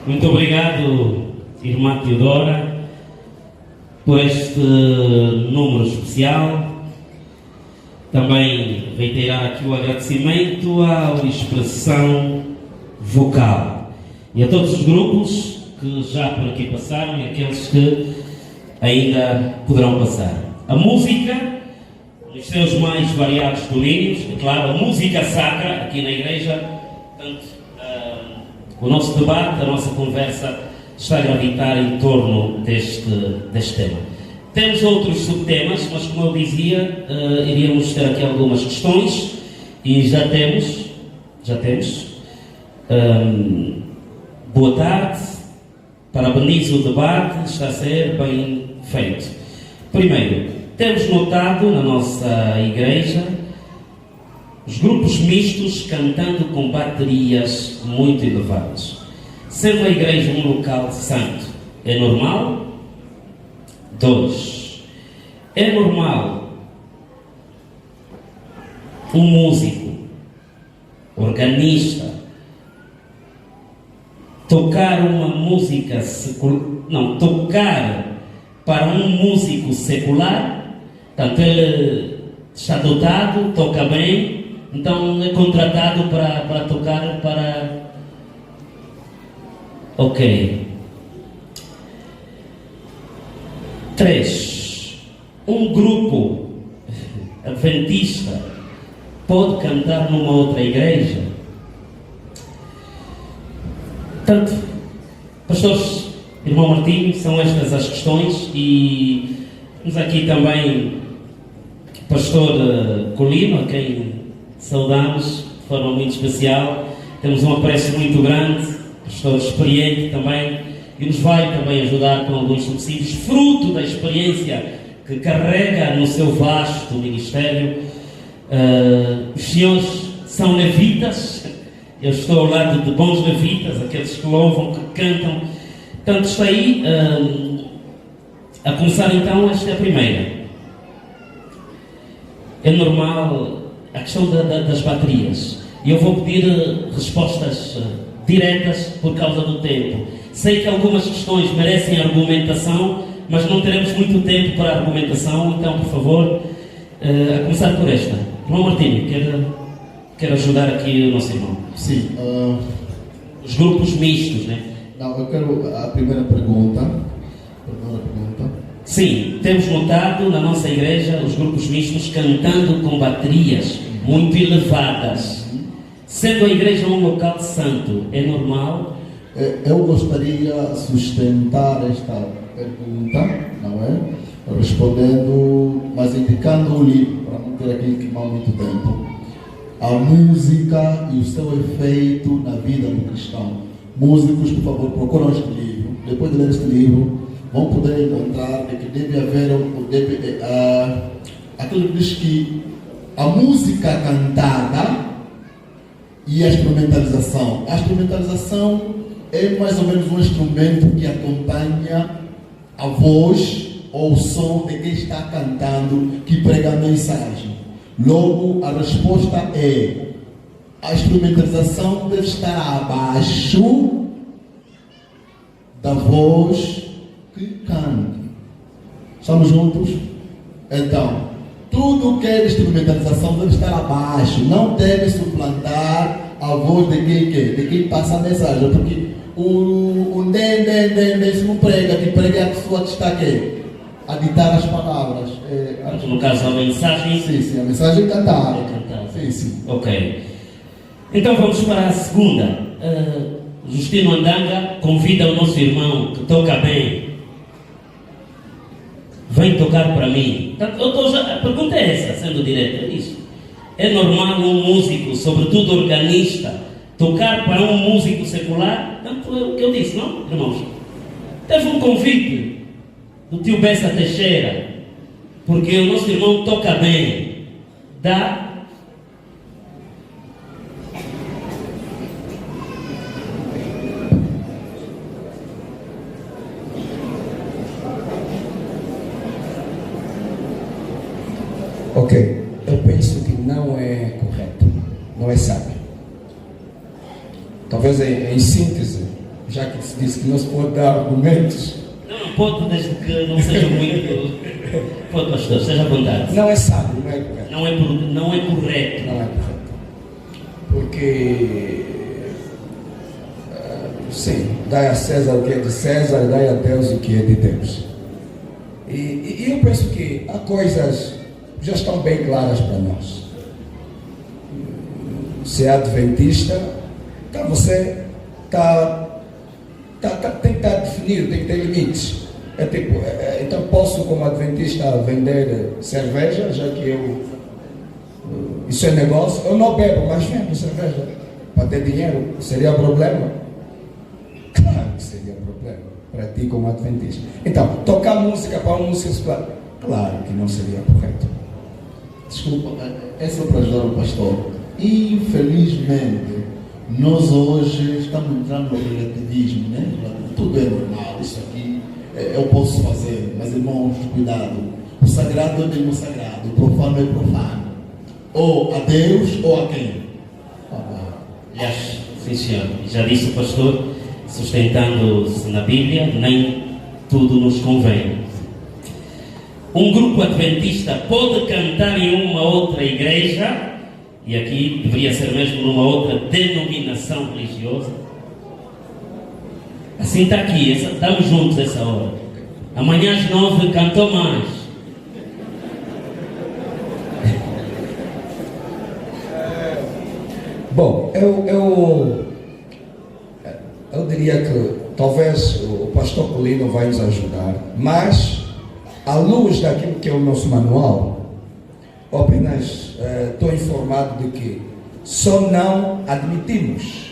Muito obrigado, irmã Teodora, por este número especial. Também reiterar aqui o agradecimento à expressão vocal e a todos os grupos que já por aqui passaram e aqueles que ainda poderão passar. A música, nos seus mais variados domínios, é claro, a música sacra aqui na igreja, portanto, o nosso debate, a nossa conversa está a gravitar em torno deste tema. Temos outros subtemas, mas como eu dizia, iríamos ter aqui algumas questões e já temos. Boa tarde, parabenizo o debate, está a ser bem feito. Primeiro, temos notado na nossa igreja os grupos mistos cantando com baterias muito elevadas. Sendo a igreja um local santo, é normal? 2. É normal um músico, organista, tocar uma música secular, não, tocar para um músico secular? Portanto, ele está dotado, toca bem, então é contratado para tocar para... Ok. 3. Um grupo adventista pode cantar numa outra igreja? Portanto, pastores, irmão Martinho, são estas as questões e temos aqui também o pastor Colino, a quem saudamos de forma muito especial. Temos um apreço muito grande, pastor experiente também, e nos vai também ajudar com alguns subsídios, fruto da experiência que carrega no seu vasto ministério. Os senhores são levitas, eu estou ao lado de bons levitas, aqueles que louvam, que cantam. Portanto, está aí a começar então, esta é a primeira. É normal a questão das baterias. E eu vou pedir respostas diretas por causa do tempo. Sei que algumas questões merecem argumentação, mas não teremos muito tempo para a argumentação, então, por favor, a começar por esta. Irmão Martinho, quer ajudar aqui o nosso irmão? Sim. Os grupos mistos, né? Não, eu quero a primeira pergunta. Sim, temos notado na nossa igreja os grupos mistos cantando com baterias muito elevadas. Sendo a igreja um local santo, é normal? Eu gostaria de sustentar esta pergunta, não é? Respondendo, mas indicando o livro, para não ter aqui queimar muito tempo. A música e o seu efeito na vida do cristão. músicos, por favor, procuram este livro. Depois de ler este livro, vão poder encontrar que deve haver aquilo que diz que a música cantada e a instrumentalização. A instrumentalização é mais ou menos um instrumento que acompanha a voz ou o som de quem está cantando, que prega a mensagem. Logo, a resposta é: a instrumentalização deve estar abaixo da voz que canta. Estamos juntos? Então, tudo que é instrumentalização deve estar abaixo, não deve suplantar a voz de quem passa a mensagem, porque o se não prega, que prega é a pessoa que está aqui a ditar as palavras. No caso, a mensagem. Sim, a mensagem cantada. Sim. Ok. Então vamos para a segunda. Justino Andanga convida o nosso irmão que toca bem. Vem tocar para mim. A pergunta é essa, sendo direta, é isso. É normal um músico, sobretudo organista, tocar para um músico secular? Tanto é o que eu disse, não, irmãos? Teve um convite do tio Bessa Teixeira, porque o nosso irmão toca bem. Dá. Ok, eu penso que não é correto, não é sábio. Talvez em síntese, já que se disse que não se pode dar argumentos. Não pode, desde que não seja muito. Pode, pastor, seja à vontade. Não é sábio, não é correto. Não é correto. Não é correto. Porque, sim, dai a César o que é de César, dai a Deus o que é de Deus. E eu penso que há coisas já estão bem claras para nós. Se é adventista, então você tem que estar definido, tem que ter limites. Então posso, como adventista, vender cerveja, já que isso é negócio. Eu não bebo, mas vendo cerveja para ter dinheiro. Seria problema? Claro que seria problema para ti como adventista. Então, tocar música para um músico secular, claro que não seria correto. Desculpa, essa é para ajudar o pastor. Infelizmente, nós hoje estamos entrando no relativismo, né? Tudo é normal, isso aqui eu posso fazer, mas irmãos, cuidado. O sagrado é mesmo sagrado, o profano é profano. Ou a Deus ou a quem? Aliás, sim senhor, já disse o pastor, sustentando-se na Bíblia, nem tudo nos convém. Um grupo adventista pode cantar em uma outra igreja, e aqui deveria ser mesmo numa outra denominação religiosa. Assim está aqui, estamos juntos essa hora. Amanhã às 9 cantou mais. Bom, eu diria que talvez o pastor Colino vai nos ajudar, mas à luz daquilo que é o nosso manual, apenas estou informado de que só não admitimos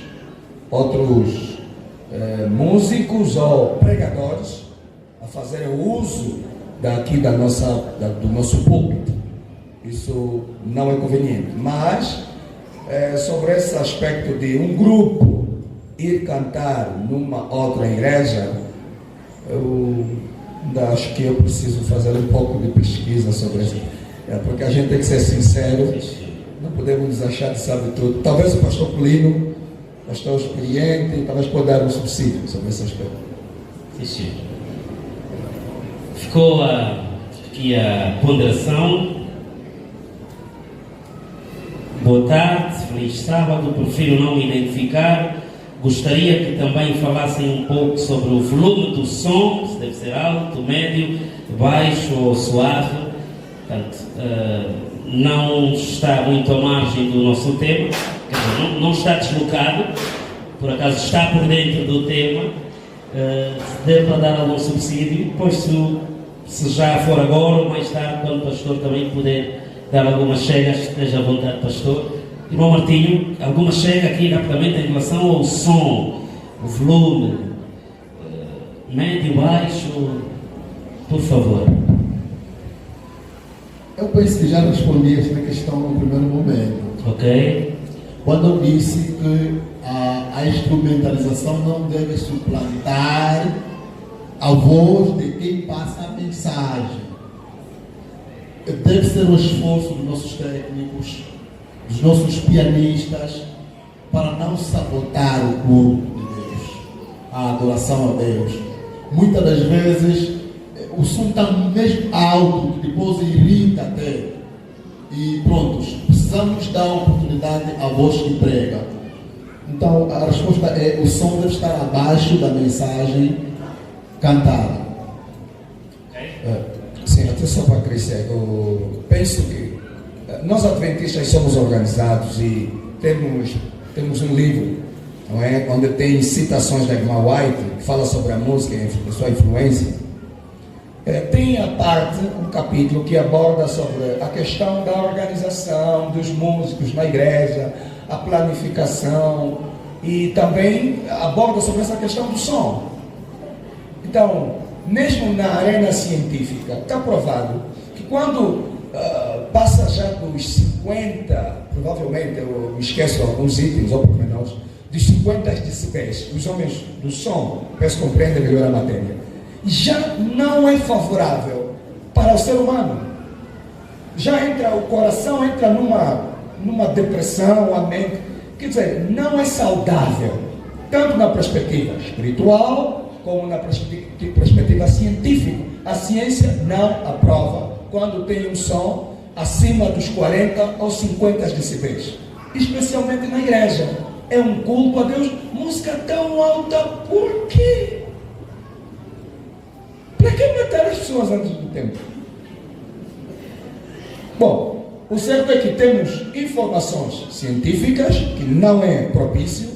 outros músicos ou pregadores a fazerem uso do nosso púlpito. Isso não é conveniente. Mas sobre esse aspecto de um grupo ir cantar numa outra igreja, eu acho que eu preciso fazer um pouco de pesquisa sobre isso. Porque a gente tem que ser sincero, não podemos nos achar de sabe tudo. Talvez o pastor Colino, pastor experiente, talvez pode dar um subsídio sobre esse aspecto. Sim, senhor. Ficou aqui a ponderação. Boa tarde, feliz sábado. Prefiro não me identificar. Gostaria que também falassem um pouco sobre o volume do som, se deve ser alto, médio, baixo ou suave. Portanto, não está muito à margem do nosso tema, quer dizer, não está deslocado, por acaso está por dentro do tema. Se der para dar algum subsídio, depois se já for agora ou mais tarde, quando o pastor também puder dar algumas chegas, esteja à vontade, pastor. Irmão Martinho, alguma chega aqui rapidamente em relação ao som o volume, médio, baixo, por favor. Eu penso que já respondi esta questão no primeiro momento. Ok? Quando eu disse que a instrumentalização não deve suplantar a voz de quem passa a mensagem. Deve ser o esforço dos nossos técnicos, dos nossos pianistas, para não sabotar o culto de Deus, a adoração a Deus. Muitas das vezes o som está mesmo alto, que depois irrita até. E pronto, precisamos dar oportunidade à voz que prega. Então a resposta é: o som deve estar abaixo da mensagem cantada. Sim, até só para crescer, eu penso que nós adventistas somos organizados e temos um livro, não é? Onde tem citações da irmã White, que fala sobre a música e a sua influência. Tem a parte, um capítulo que aborda sobre a questão da organização dos músicos na igreja, a planificação, e também aborda sobre essa questão do som. Então, mesmo na arena científica, está provado que quando passa já dos 50, provavelmente eu esqueço alguns itens ou pormenores, dos 50 decibéis, os homens do som, peço que compreendam melhor a matéria, já não é favorável para o ser humano. Já entra, o coração entra numa depressão, a mente, quer dizer, não é saudável, tanto na perspectiva espiritual, como na perspectiva científica. A ciência não aprova quando tem um som acima dos 40 ou 50 decibéis, especialmente na igreja. É um culto a Deus, música tão alta, por quê? Para que matar as pessoas antes do tempo? Bom, o certo é que temos informações científicas que não é propício,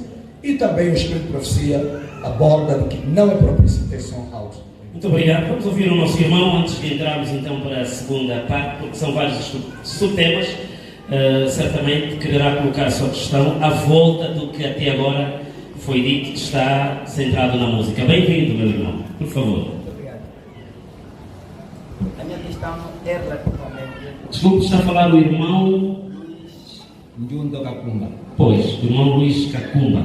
e também o Espírito de Profecia aborda que não é propício ter som alto. Muito obrigado. Vamos ouvir o nosso irmão antes de entrarmos então para a segunda parte, porque são vários subtemas. Certamente quererá colocar a sua questão à volta do que até agora foi dito, que está centrado na música. Bem-vindo, meu irmão. Por favor. Muito obrigado. A minha questão é relativamente... Desculpe, está a falar o irmão... Njundo Kakumba. Pois, o irmão Luís Cacumba.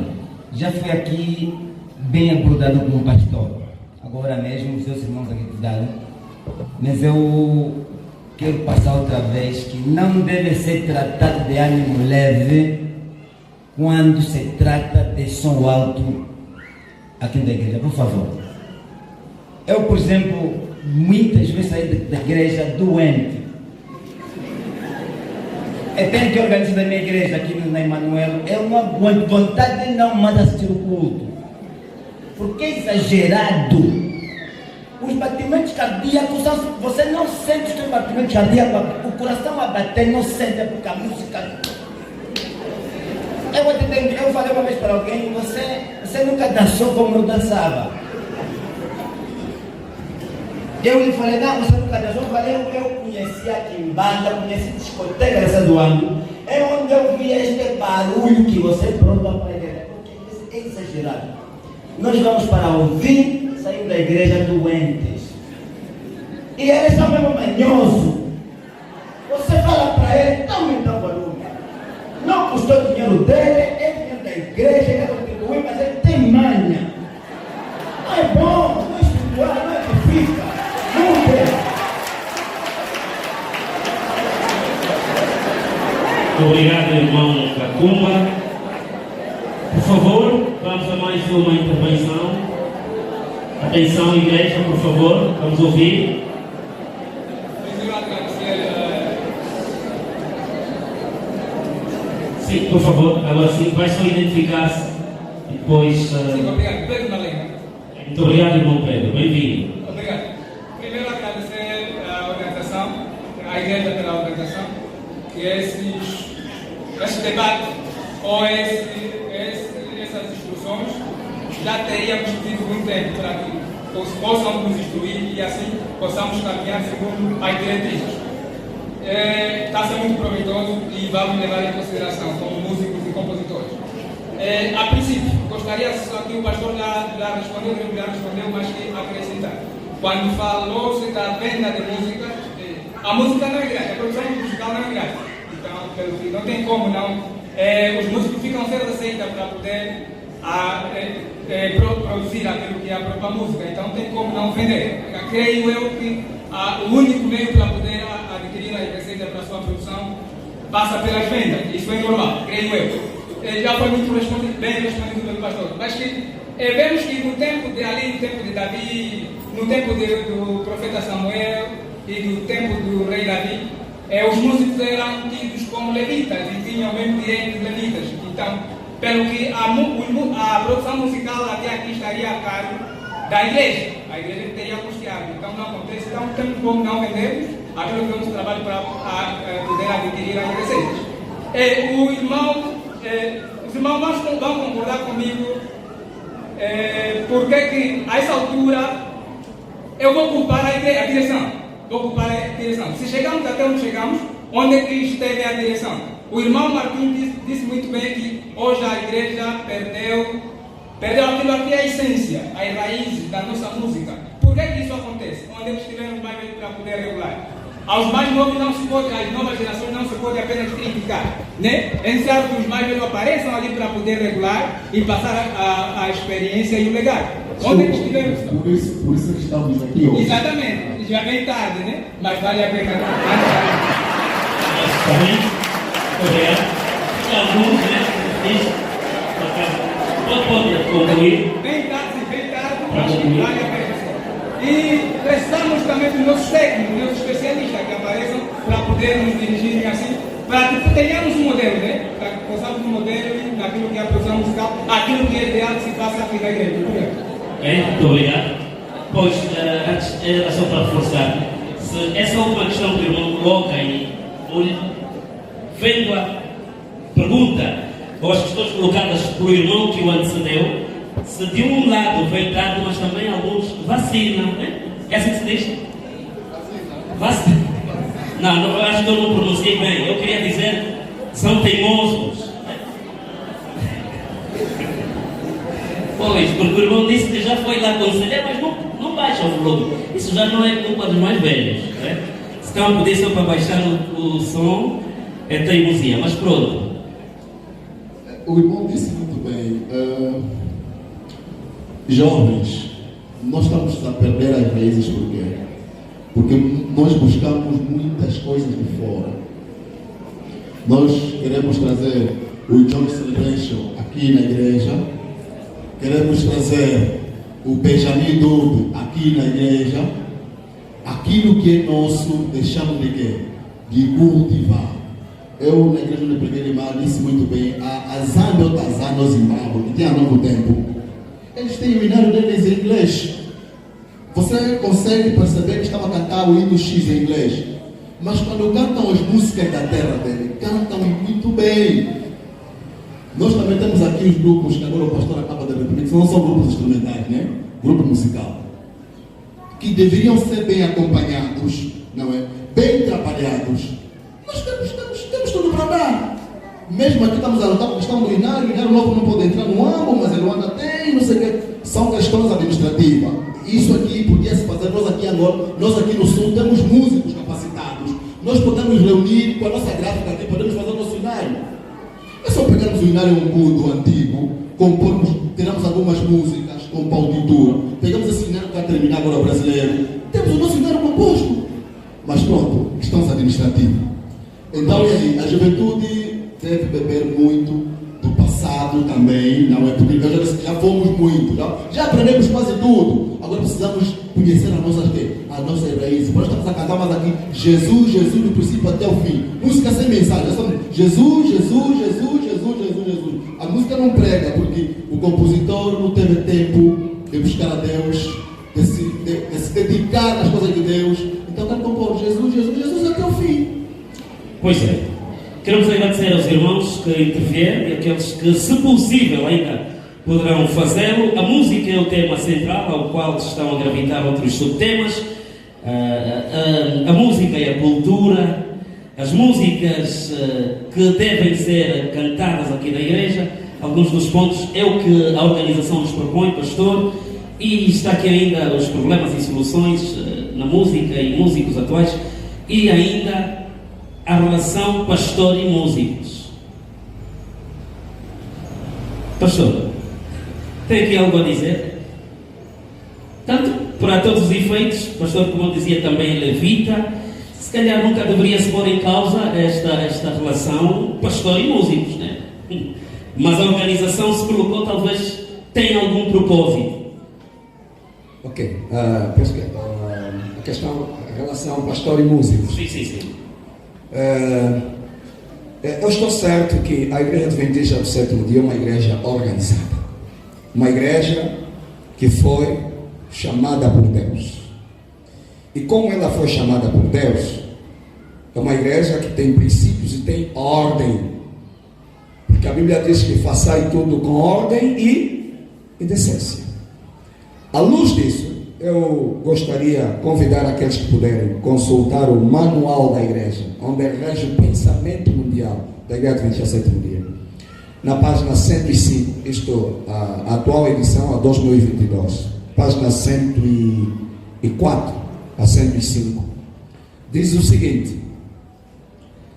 Já fui aqui bem abordado com um pastor. Agora mesmo os seus irmãos aqui cuidaram. Mas eu quero passar outra vez que não deve ser tratado de ânimo leve quando se trata de som alto aqui da igreja, por favor. Eu, por exemplo, muitas vezes saí da igreja doente. Eu tenho que organizar da minha igreja aqui na Emanuel. Eu não aguento, vontade de não mais assistir o culto. Porque é exagerado. Os batimentos cardíacos, você não sente os seus batimentos cardíacos, o coração a bater, não sente, porque a música... Eu falei uma vez para alguém: você nunca dançou como eu dançava. Eu lhe falei: não, você nunca dançou. Eu falei: eu conheci aqui em banda, conheci discoteca dessa do ano. É onde eu vi este barulho que você prova para a igreja. Porque é exagerado. Nós vamos para ouvir, sair da igreja doentes. E eles são mesmo manhosos. Você fala para ele: não aumenta o volume. Não custou dinheiro dele, é dinheiro da igreja, ele é contribuir, mas ele tem manha. Não é bom, não é espiritual, não é edifica. Não tem. Muito obrigado, irmão Cacumba. Por favor, vamos a mais uma intervenção. Atenção, igreja, por favor, vamos ouvir. Sim, por favor, agora sim, vai só identificar-se e depois... Sim, obrigado. Pedro Malema. Muito obrigado, irmão Pedro, bem-vindo. Obrigado. Primeiro agradecer a organização, a igreja pela organização, que esse debate ou essas instruções já teríamos tido muito tempo para que possamos nos instruir e assim possamos caminhar segundo as diretrizes. Está sendo muito proveitoso e vamos levar em consideração como músicos e compositores. A princípio, gostaria só que o pastor já respondeu, mas que acrescentar. Quando falou-se da venda de música, a música não é grátis, a produção musical não é grátis. Então, pelo que não tem como não. Os músicos ficam sem receita para poder produzir aquilo que é a própria música, então tem como não vender. Creio eu que o único meio para poder adquirir a receita para a sua produção passa pelas vendas. Isso é normal, creio eu. Já foi muito bem respondido pelo pastor. Mas que vemos que no tempo de Davi, no tempo do profeta Samuel e do tempo do rei Davi, os músicos eram tidos como levitas e tinham o mesmo direito de levitas. Então, pelo que a produção musical até aqui estaria a cargo da igreja. A igreja teria custeado. Então, não acontece. Então, temos como não vendermos aquilo que é um trabalho para poder adquirir as receitas. Os irmãos vão concordar comigo porque que a essa altura eu vou culpar a direção. Se chegamos até onde chegamos, onde é que esteve a direção? O irmão Martim disse muito bem que hoje a igreja perdeu aquilo que é a essência, as raízes da nossa música. Por que isso acontece? Onde é que estivemos mais velhos para poder regular? Aos mais novos não se pode, às novas gerações não se pode apenas criticar, né? É necessário que os mais velhos apareçam ali para poder regular e passar a experiência e o legado. Onde é que estivemos? Por isso que estamos aqui hoje. Exatamente. Já vem tarde, né? Mas vale a pena. Também, obrigado. Alguns, né? Pode concluir. Bem tarde, mas vale a pena. E precisamos também dos nossos técnicos, nossos especialistas que apareçam para poder nos dirigirem assim, para que tenhamos um modelo, né? Para que possamos um modelo daquilo que é a produção musical, aquilo que é ideal que se faça aqui na igreja. Muito obrigado. Pois, antes, era só para reforçar, se essa última questão que o irmão coloca aí, vendo a pergunta ou as questões colocadas pelo irmão que o antecedeu, se de um lado vem tarde, mas também alguns vacinam, né? É assim que se diz? Vacina. Não, acho que eu não pronunciei bem. Eu queria dizer, são teimosos. Pois, porque o irmão disse que já foi lá aconselhar, mas não baixa o volume. Isso já não é culpa dos mais velhos, né? Se estão a pedir só para baixar o som, é teimosia, mas pronto. O irmão disse muito bem. Jovens, nós estamos a perder as raízes por quê? Porque nós buscamos muitas coisas de fora. Nós queremos trazer o Joy Celebration aqui na igreja. Queremos trazer o Benjamin Dube aqui na igreja. Aquilo que é nosso, deixamos de quê? De cultivar. Eu, na igreja onde preguei de Mar, disse muito bem, a Zambia ou Tanzânia, Zimbábue, que tem há longo tempo, eles têm o hinário deles em inglês. Você consegue perceber que estava a cantar o hino X em inglês, mas quando cantam as músicas da terra dele, cantam muito bem. Nós também temos aqui os grupos que agora o pastor acaba de repetir, que não são grupos instrumentais, né? Grupo musical, que deveriam ser bem acompanhados, não é? Bem trabalhados. Nós temos tudo para dar. Mesmo aqui estamos a lutar com a questão do hinário, o hinário novo não pode entrar no âmbito, mas ele anda tem, não sei o quê. São questões administrativas. Isso aqui podia se fazer, nós aqui agora, nós aqui no Sul temos músicos capacitados. Nós podemos reunir com a nossa gráfica aqui, podemos fazer o nosso hinário. É só pegarmos o hinário do antigo, compormos, tiramos algumas músicas com partitura, pegamos esse hinário para terminar agora o brasileiro, temos o nosso hinário composto. Mas pronto, questões administrativas. Então, a juventude deve beber muito do passado também, não é? Porque já fomos muito, já aprendemos quase tudo. Agora precisamos conhecer as nossas raízes. Nós estamos a cantar mais aqui, Jesus, Jesus, do princípio até o fim. Música sem mensagem, Jesus, Jesus, Jesus, Jesus, Jesus, Jesus. A música não prega, porque o compositor não teve tempo de buscar a Deus, de se dedicar às coisas de Deus. Então tem que compor Jesus, Jesus, Jesus até o fim. Pois é. Queremos agradecer aos irmãos que intervieram e aqueles que, se possível, ainda poderão fazê-lo. A música é o tema central, ao qual estão a gravitar outros subtemas. A música é a cultura, as músicas que devem ser cantadas aqui na igreja, alguns dos pontos, é o que a organização nos propõe, pastor, e está aqui ainda os problemas e soluções na música e músicos atuais, e ainda a relação pastor e músicos. Pastor, tem aqui algo a dizer? Tanto para todos os efeitos, pastor, como eu dizia, também levita, se calhar nunca deveria se pôr em causa esta relação pastor e músicos, né? Mas a organização se colocou, talvez tenha algum propósito. Ok, penso que a questão, a relação pastor e músicos. Sim. Eu estou certo que a Igreja Adventista do Sétimo Dia é uma igreja organizada. Uma igreja que foi chamada por Deus. E como ela foi chamada por Deus, é uma igreja que tem princípios e tem ordem. Porque a Bíblia diz que façai tudo com ordem e decência. À luz disso, eu gostaria de convidar aqueles que puderem consultar o manual da igreja, onde rege o pensamento mundial da Igreja Adventista Sétimo Dia. Na página 105, isto, a atual edição, a 2022, página 104 a 105, diz o seguinte: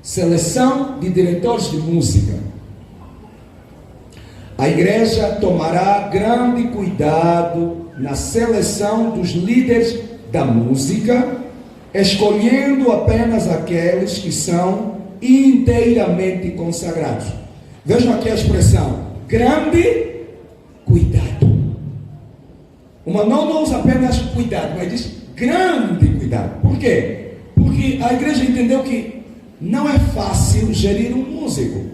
seleção de diretores de música. A igreja tomará grande cuidado na seleção dos líderes da música, escolhendo apenas aqueles que são inteiramente consagrados. Vejam aqui a expressão, grande cuidado. O manual não usa apenas cuidado, mas diz grande cuidado. Por quê? Porque a igreja entendeu que não é fácil gerir um músico.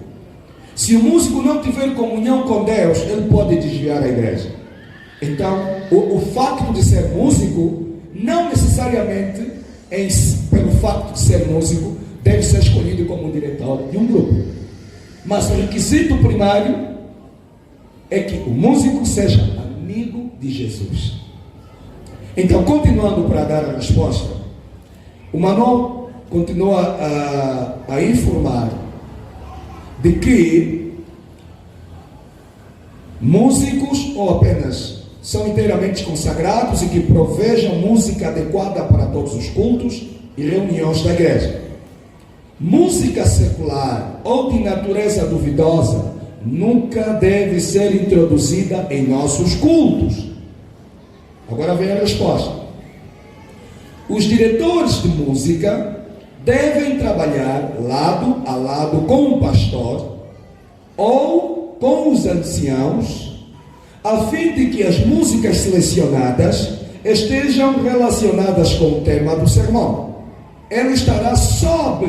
Se o músico não tiver comunhão com Deus, ele pode desviar a igreja. Então, o facto de ser músico, não necessariamente, pelo facto de ser músico, deve ser escolhido como diretor de um grupo. Mas o requisito primário é que o músico seja amigo de Jesus. Então, continuando para dar a resposta, o manual continua a informar de que músicos ou apenas são inteiramente consagrados e que provejam música adequada para todos os cultos e reuniões da igreja. Música secular ou de natureza duvidosa nunca deve ser introduzida em nossos cultos. Agora vem a resposta. Os diretores de música devem trabalhar lado a lado com o pastor ou com os anciãos, a fim de que as músicas selecionadas estejam relacionadas com o tema do sermão. Ele estará sob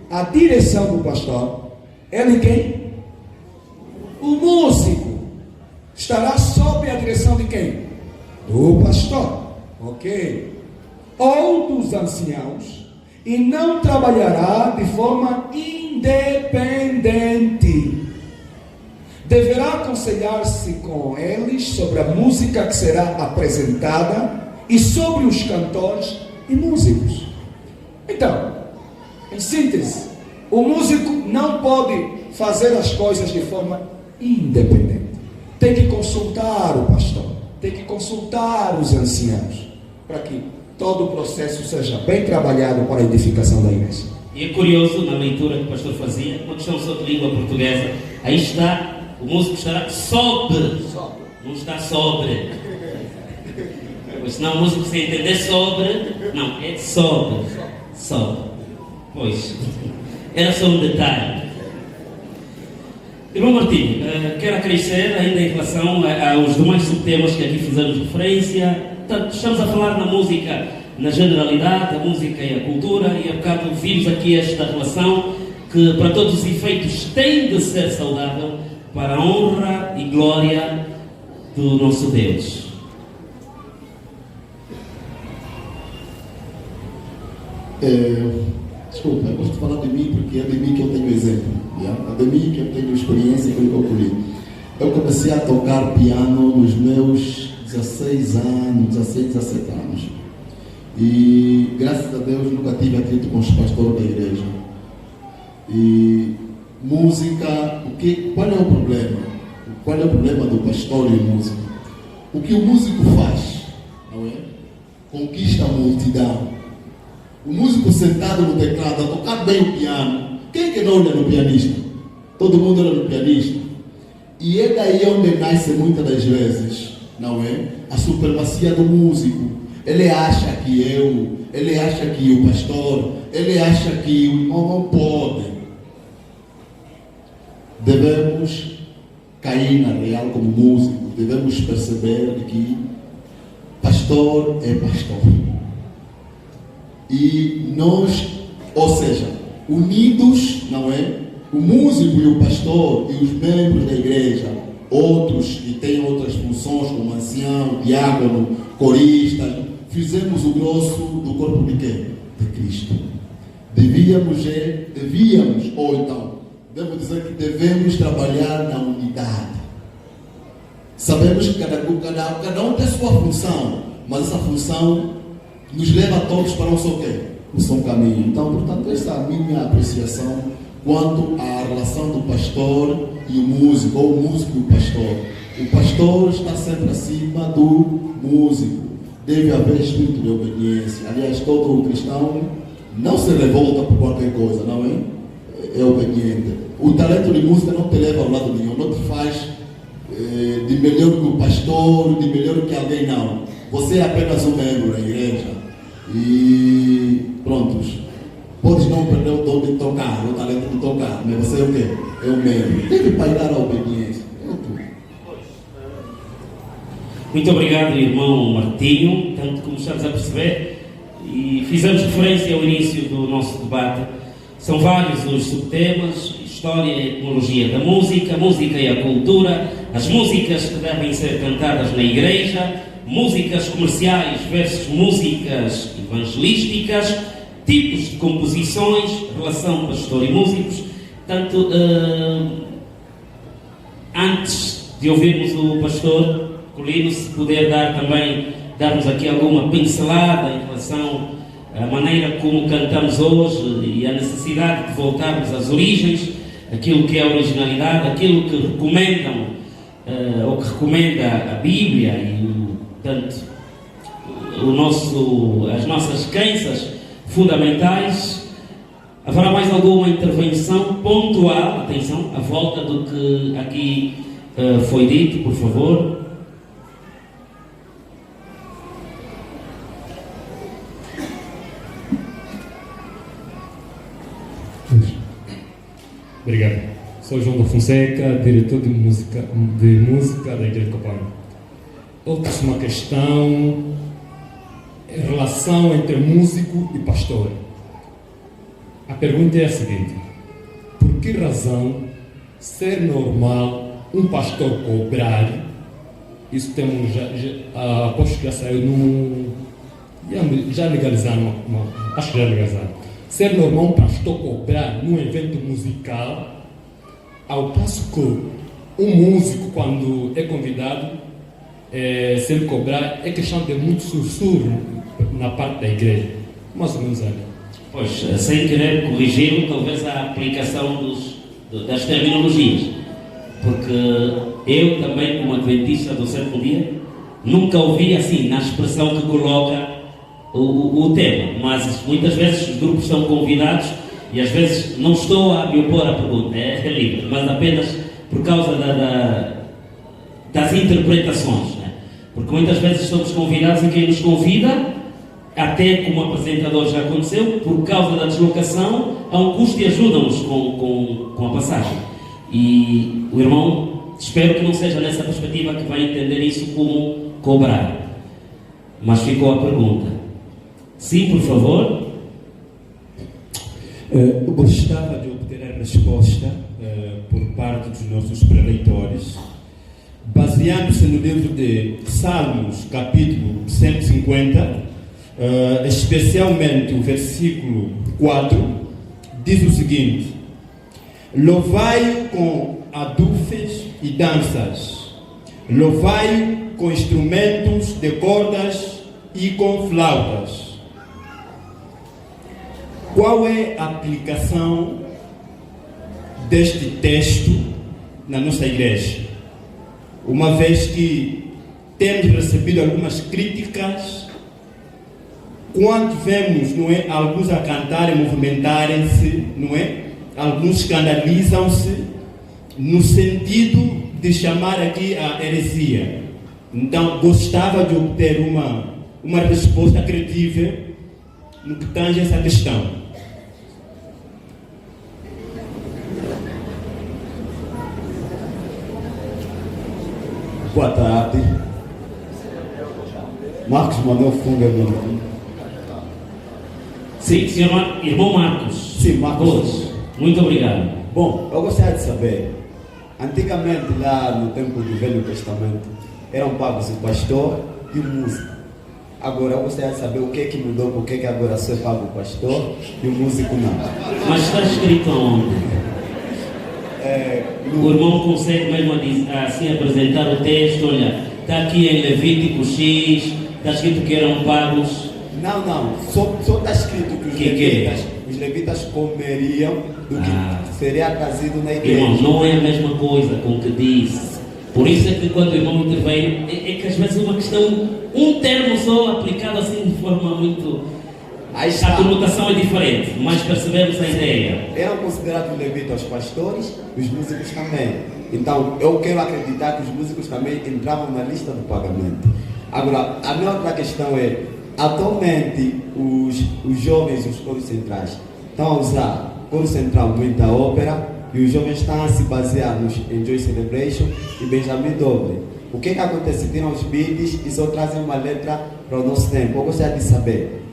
a direção do pastor. Ele quem? O músico estará sob a direção de quem? Do pastor, ok? Ou dos anciãos, e não trabalhará de forma independente. Deverá aconselhar-se com eles sobre a música que será apresentada e sobre os cantores e músicos. Então, em síntese, o músico não pode fazer as coisas de forma independente. Tem que consultar o pastor, tem que consultar os anciãos, para que todo o processo seja bem trabalhado para a edificação da igreja. E é curioso, na leitura que o pastor fazia, uma questão só de língua portuguesa, aí está, o músico estará sobre, não está sobre. Pois senão o músico, se entender sobre, não, é sobre. Pois, era só um detalhe. Irmão Martinho, quero acrescer ainda em relação aos demais subtemas que aqui fizemos referência. Portanto, estamos a falar na música, na generalidade, a música e a cultura, e há bocado vimos aqui esta relação que, para todos os efeitos, tem de ser saudável para a honra e glória do nosso Deus. Desculpa, eu gosto de falar de mim porque é de mim que eu tenho exemplo. É de mim que eu tenho experiência que eu concluí. Eu comecei a tocar piano nos meus 16 anos, 16, 17 anos. E graças a Deus nunca tive atrito com os pastores da igreja. E música, qual é o problema? qual é o problema do pastor e o músico? O que o músico faz, não é? Conquista a multidão. O músico sentado no teclado, a tocar bem o piano. Quem é que não olha no pianista? Todo mundo olha no pianista. E é daí onde nasce muitas das vezes, não é? A supremacia do músico. Ele acha que o pastor, ele acha que o irmão não pode. Devemos cair na real como músico, devemos perceber que pastor é pastor. E nós, ou seja, unidos, não é? O músico e o pastor e os membros da igreja, outros que têm outras funções, como ancião, diácono, corista, fizemos o grosso do corpo de quem? De Cristo. Devíamos, ou então, devo dizer que devemos trabalhar na unidade. Sabemos que cada um tem a sua função, mas essa função nos leva a todos para um só quê? Um só caminho. Então, portanto, essa é a minha apreciação quanto à relação do pastor e o músico, ou o músico e o pastor. O pastor está sempre acima do músico. Deve haver espírito de obediência. Aliás, todo cristão não se revolta por qualquer coisa, não é? É obediente. O talento de música não te leva ao lado nenhum, não te faz de melhor que o pastor, de melhor que alguém, não. Você é apenas um membro da igreja. E prontos. Podes não perder o dom de tocar, o talento de tocar, mas você é o quê? É um membro. Deve pairar a obediência. É tudo. Muito obrigado, irmão Martinho. Tanto como estamos a perceber, e fizemos referência ao início do nosso debate, são vários os subtemas: história e etnologia da música, música e a cultura, as músicas que devem ser cantadas na igreja, músicas comerciais versus músicas evangelísticas, tipos de composições, relação pastor e músicos. Portanto, antes de ouvirmos o pastor Colino, se puder dar-nos aqui alguma pincelada em relação à maneira como cantamos hoje e a necessidade de voltarmos às origens, aquilo que é a originalidade, aquilo que recomendam ou que recomenda a Bíblia e, portanto, as nossas crenças fundamentais. Haverá mais alguma intervenção pontual, atenção, à volta do que aqui foi dito, por favor? Obrigado. Sou João da Fonseca, diretor de música da Igreja de Copano. Eu trouxe uma questão em relação entre músico e pastor. A pergunta é a seguinte: por que razão ser normal um pastor cobrar? Isso temos aposto que já saiu já legalizaram, acho que já legalizaram. Ser normal um pastor cobrar num evento musical, ao passo que um músico, quando é convidado, se ele cobrar, é questão de muito sussurro na parte da igreja. Mais ou menos ali. Pois, sem querer corrigi-lo, talvez a aplicação das terminologias. Porque eu também, como adventista do sétimo dia, nunca ouvi assim, na expressão que coloca o tema, mas muitas vezes os grupos são convidados e às vezes não estou a me opor à pergunta, é livre, mas apenas por causa das interpretações, né? Porque muitas vezes somos convidados e quem nos convida, até como apresentador já aconteceu, por causa da deslocação, há um custo e ajuda-nos com a passagem. E o irmão, espero que não seja nessa perspectiva que vai entender isso como cobrar. Mas ficou a pergunta. Sim, por favor. Eu gostava de obter a resposta por parte dos nossos preleitores, baseando-se no livro de Salmos, capítulo 150, especialmente o versículo 4, diz o seguinte: louvai-o com adufes e danças, louvai-o com instrumentos de cordas e com flautas. Qual é a aplicação deste texto na nossa igreja? uma vez que temos recebido algumas críticas quando vemos, não é, alguns a cantarem, movimentarem-se, não é? Alguns escandalizam-se no sentido de chamar aqui a heresia. Então, gostava de obter uma resposta credível no que tange essa questão. Boa tarde. Marcos Manuel Funga, meu nome. Sim, senhor irmão Marcos. Sim, Marcos. Boas. Muito obrigado. Bom, eu gostaria de saber, antigamente lá no tempo do Velho Testamento, eram pagos o pastor e o músico. Agora eu gostaria de saber o que é que mudou, por que agora só é pago o pastor e o músico não. Mas está escrito aonde? O irmão consegue mesmo assim apresentar o texto, olha, está aqui em Levítico X, está escrito que eram pagos. Não, só está escrito que os levitas comeriam do que seria trazido na igreja. Irmão, não é a mesma coisa com o que disse. Por isso é que quando o irmão interveio, é que às vezes é uma questão, um termo só aplicado assim de forma muito... A conotação é diferente, mas percebemos a ideia. Eram considerados levitas os pastores, os músicos também. Então, eu quero acreditar que os músicos também entravam na lista do pagamento. Agora, a minha outra questão é, atualmente, os jovens, os coros centrais, estão a usar coro central muita ópera e os jovens estão a se basear nos Enjoy Celebration e Benjamin Dobre. O que acontece? Tiram os beats e só trazem uma letra para o nosso tempo. Eu gostaria de saber,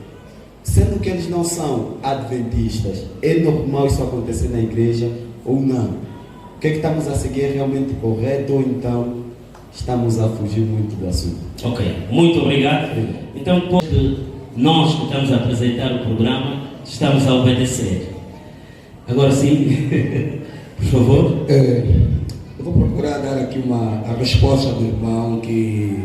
sendo que eles não são adventistas, é normal isso acontecer na igreja ou não? O que estamos a seguir realmente correto ou então estamos a fugir muito do assunto? Ok, muito obrigado. Então, nós que estamos a apresentar o programa, estamos a obedecer. Agora sim, por favor. Eu vou procurar dar aqui a resposta do irmão que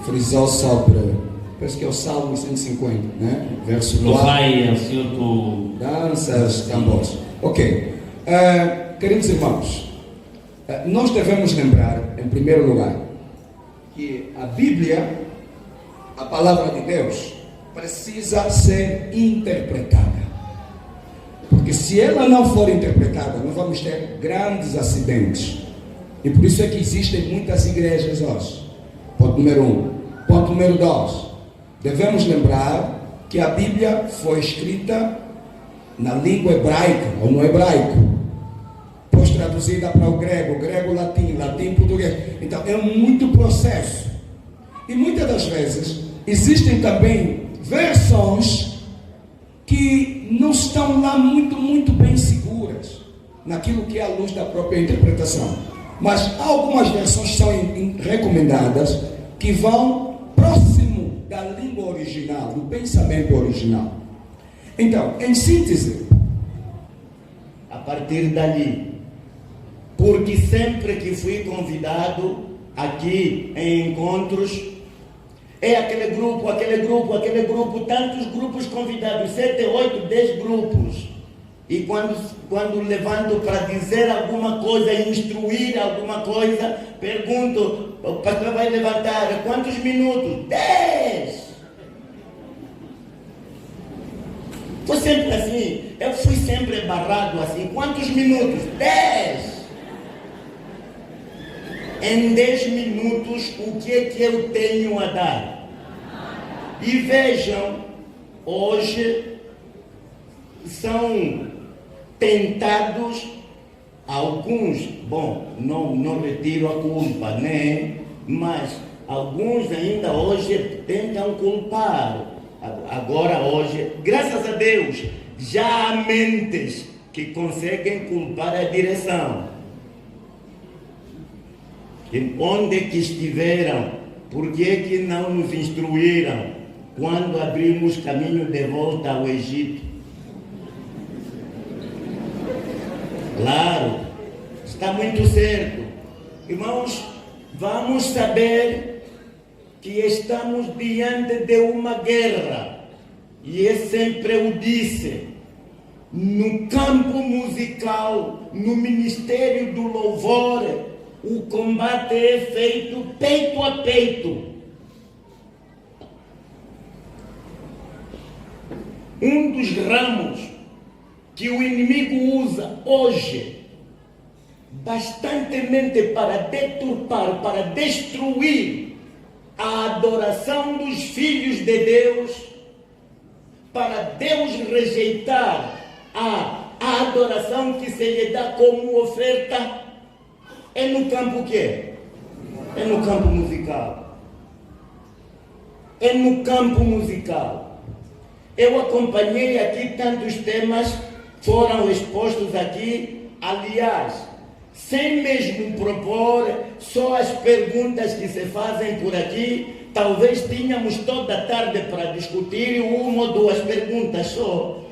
frisou sobre, parece que é o Salmo 150, né? Verso 4. Louvai ao Senhor com danças, tambores. Ok. Queridos irmãos, nós devemos lembrar, em primeiro lugar, que a Bíblia, a palavra de Deus, precisa ser interpretada. Porque se ela não for interpretada, nós vamos ter grandes acidentes. E por isso é que existem muitas igrejas hoje. Ponto número 1. Ponto número 2. Devemos lembrar que a Bíblia foi escrita na língua hebraica, ou no hebraico. Depois traduzida para o grego, latim, latim, português. Então é muito processo. E muitas das vezes existem também versões que não estão lá muito bem seguras naquilo que é a luz da própria interpretação. Mas algumas versões são recomendadas que vão próximo da língua original, do pensamento original. Então, em síntese, a partir dali, porque sempre que fui convidado aqui em encontros, é aquele grupo, tantos grupos convidados, 7, 8, 10 grupos. E quando levanto para dizer alguma coisa, instruir alguma coisa, pergunto, o pastor vai levantar, quantos minutos? 10! Foi sempre assim, eu fui sempre barrado assim, quantos minutos? 10! Em 10 minutos, o que é que eu tenho a dar? E vejam, hoje são tentados alguns, bom, não retiro a culpa, né? Mas alguns ainda hoje tentam culpar. Agora hoje, graças a Deus, já há mentes que conseguem culpar a direção. E onde que estiveram? Por que não nos instruíram quando abrimos caminho de volta ao Egito? Claro, está muito certo. Irmãos, vamos saber que estamos diante de uma guerra. E é sempre eu disse, no campo musical, no ministério do louvor, o combate é feito peito a peito. Um dos ramos que o inimigo usa hoje bastantemente para deturpar, para destruir a adoração dos filhos de Deus, para Deus rejeitar a adoração que se lhe dá como oferta, é no campo quê? É no campo musical. É no campo musical. Eu acompanhei aqui tantos temas, foram expostos aqui, aliás, sem mesmo propor, só as perguntas que se fazem por aqui, talvez tínhamos toda a tarde para discutir uma ou duas perguntas só.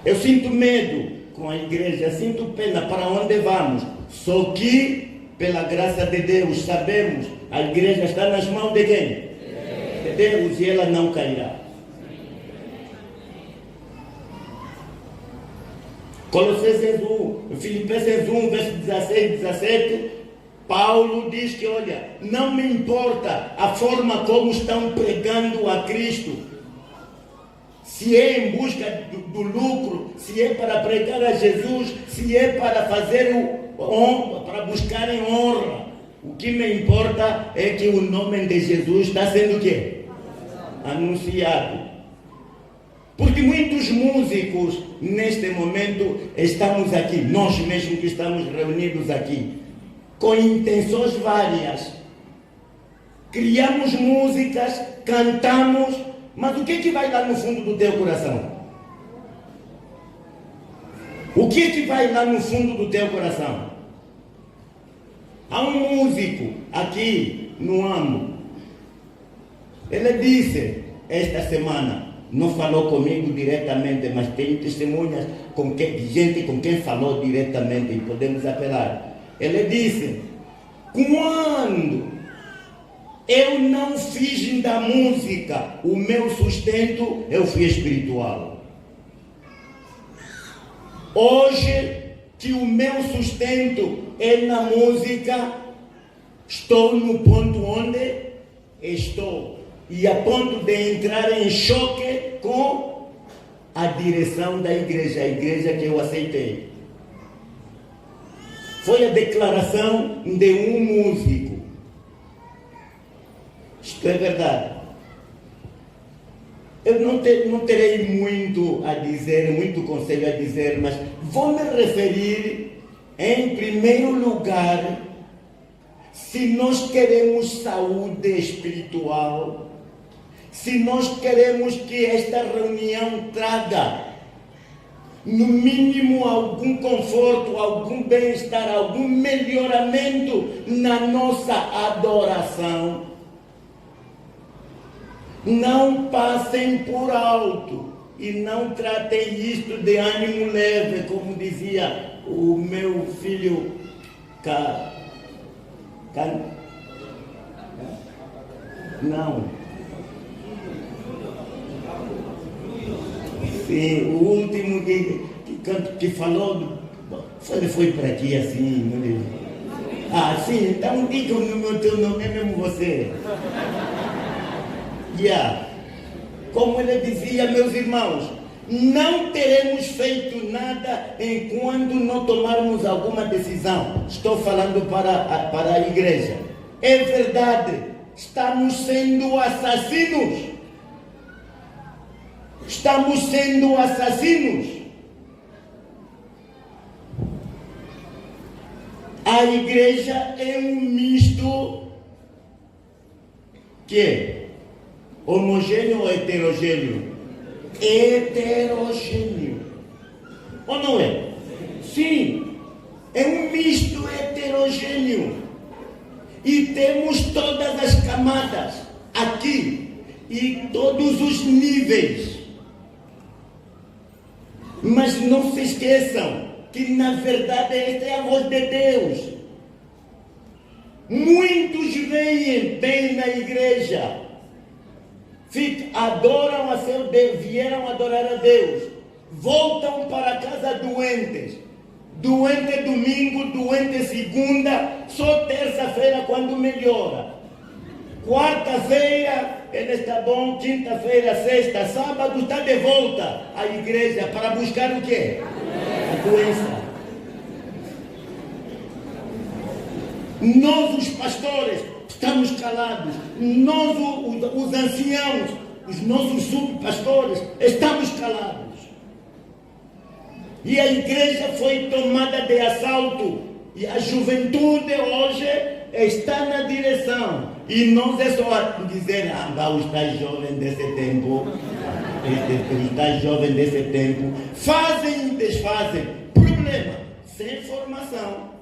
Eu sinto medo com a igreja, sinto pena para onde vamos, só que, pela graça de Deus, sabemos, a igreja está nas mãos de quem? De Deus, e ela não cairá. Colossenses 1, Filipenses 1, verso 16 e 17, Paulo diz que, olha, não me importa a forma como estão pregando a Cristo, se é em busca do lucro, se é para pregar a Jesus, se é para fazer para buscarem honra. O que me importa é que o nome de Jesus está sendo o quê? Anunciado. Porque muitos músicos, neste momento, estamos aqui, nós mesmos que estamos reunidos aqui, com intenções várias. Criamos músicas, cantamos, mas o que vai lá no fundo do teu coração? O que vai lá no fundo do teu coração? Há um músico aqui no AMO, ele disse esta semana, não falou comigo diretamente, mas tem testemunhas de gente com quem falou diretamente e podemos apelar. Ele disse, quando eu não fiz da música o meu sustento, eu fui espiritual. Hoje, que o meu sustento é na música, estou no ponto onde estou. E a ponto de entrar em choque com a direção da igreja, a igreja que eu aceitei. Foi a declaração de um músico. Isto é verdade. Eu não terei muito a dizer, muito conselho a dizer, mas vou me referir, em primeiro lugar, se nós queremos saúde espiritual, se nós queremos que esta reunião traga, no mínimo, algum conforto, algum bem-estar, algum melhoramento na nossa adoração, não passem por alto e não tratem isto de ânimo leve, como dizia o meu filho não. Sim, o último que falou, foi para aqui assim, meu Deus. Ah, sim, então diga o teu nome, é mesmo você. Como ele dizia, meus irmãos, não teremos feito nada enquanto não tomarmos alguma decisão. Estou falando para a igreja. É verdade, estamos sendo assassinos. Estamos sendo assassinos. A igreja é um misto que é homogêneo ou heterogêneo? Heterogêneo. Ou não é? Sim, é um misto heterogêneo. E temos todas as camadas aqui e todos os níveis. Mas não se esqueçam que na verdade esta é a voz de Deus. Muitos vêm na igreja, adoram a seu Deus, vieram adorar a Deus, voltam para casa doentes, doente domingo, doente segunda, só terça-feira quando melhora. Quarta-feira ele está bom, quinta-feira, sexta, sábado está de volta à igreja para buscar o quê? A doença. Nós, os pastores, estamos calados. Nós, os anciãos, os nossos subpastores, estamos calados. E a igreja foi tomada de assalto. E a juventude hoje está na direção. E nós é só dizer, os tais jovens desse tempo, os tais jovens desse tempo, fazem e desfazem. Problema, sem formação.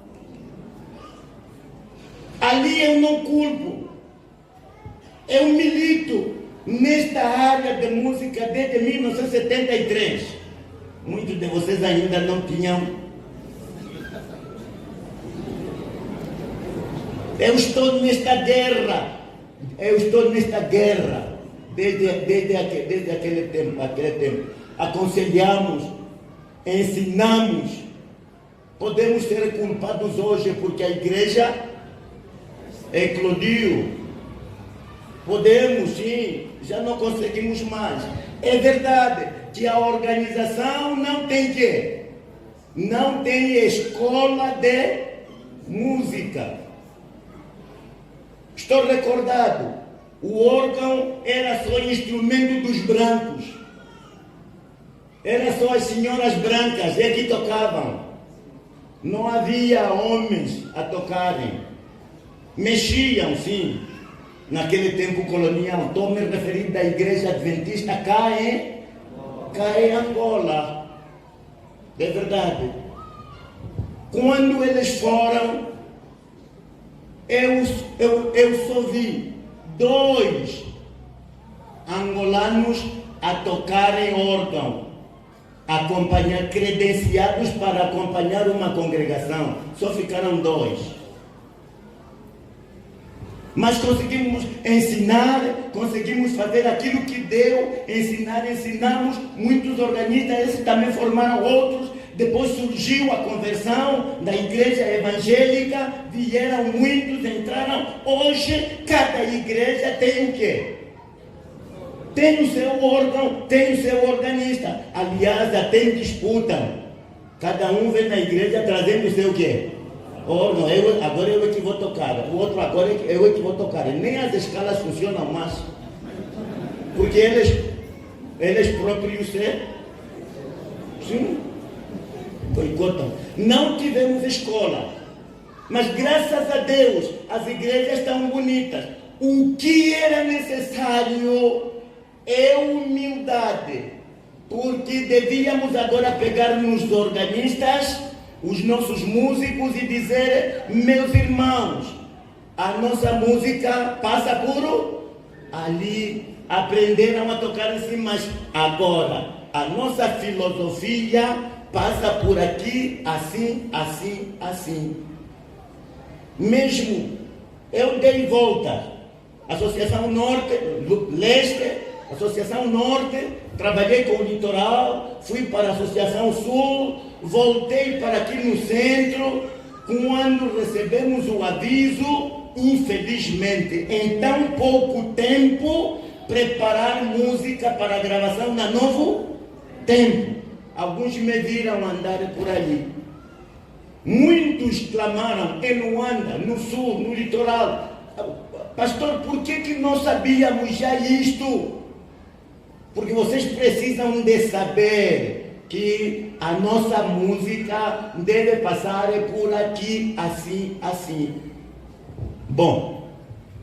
Ali eu não culpo. Eu milito nesta área de música desde 1973. Muitos de vocês ainda não tinham. Eu estou nesta guerra. Desde aquele tempo. Aconselhamos, ensinamos. Podemos ser culpados hoje porque a igreja eclodiu. Podemos, sim, já não conseguimos mais. É verdade que a organização não tem quê? Não tem escola de música. Estou recordado, o órgão era só instrumento dos brancos. Era só as senhoras brancas que tocavam. Não havia homens a tocarem. Mexiam, sim, naquele tempo colonial. Estou me referindo à igreja adventista cá em Angola. É verdade. Quando eles foram, eu só vi 2 angolanos a tocarem órgão, credenciados para acompanhar uma congregação. Só ficaram 2. Mas conseguimos ensinar, conseguimos fazer aquilo que deu, ensinamos muitos organistas, esses também formaram outros. Depois surgiu a conversão da igreja evangélica, vieram muitos, entraram. Hoje, cada igreja tem o quê? Tem o seu órgão, tem o seu organista. Aliás, até disputam. Cada um vem na igreja trazendo o seu quê? Órgão. Agora eu é que vou tocar. O outro agora eu é que vou tocar. E nem as escalas funcionam mais. Porque eles próprios sim, boicotam. Não tivemos escola. Mas graças a Deus, as igrejas estão bonitas. O que era necessário é humildade. Porque devíamos agora pegar nos organistas, os nossos músicos e dizer: meus irmãos, a nossa música passa por ali. Aprenderam a tocar assim, mas agora a nossa filosofia passa por aqui, assim, assim, assim. Mesmo eu dei volta, Associação Norte, Leste, Associação Norte, trabalhei com o litoral, fui para a Associação Sul, voltei para aqui no centro, quando recebemos o aviso, infelizmente, em tão pouco tempo, preparar música para a gravação na Novo Tempo. Alguns me viram andar por ali. Muitos clamaram em Luanda, no sul, no litoral: pastor, por que não sabíamos já isto? Porque vocês precisam de saber que a nossa música deve passar por aqui, assim, assim. Bom,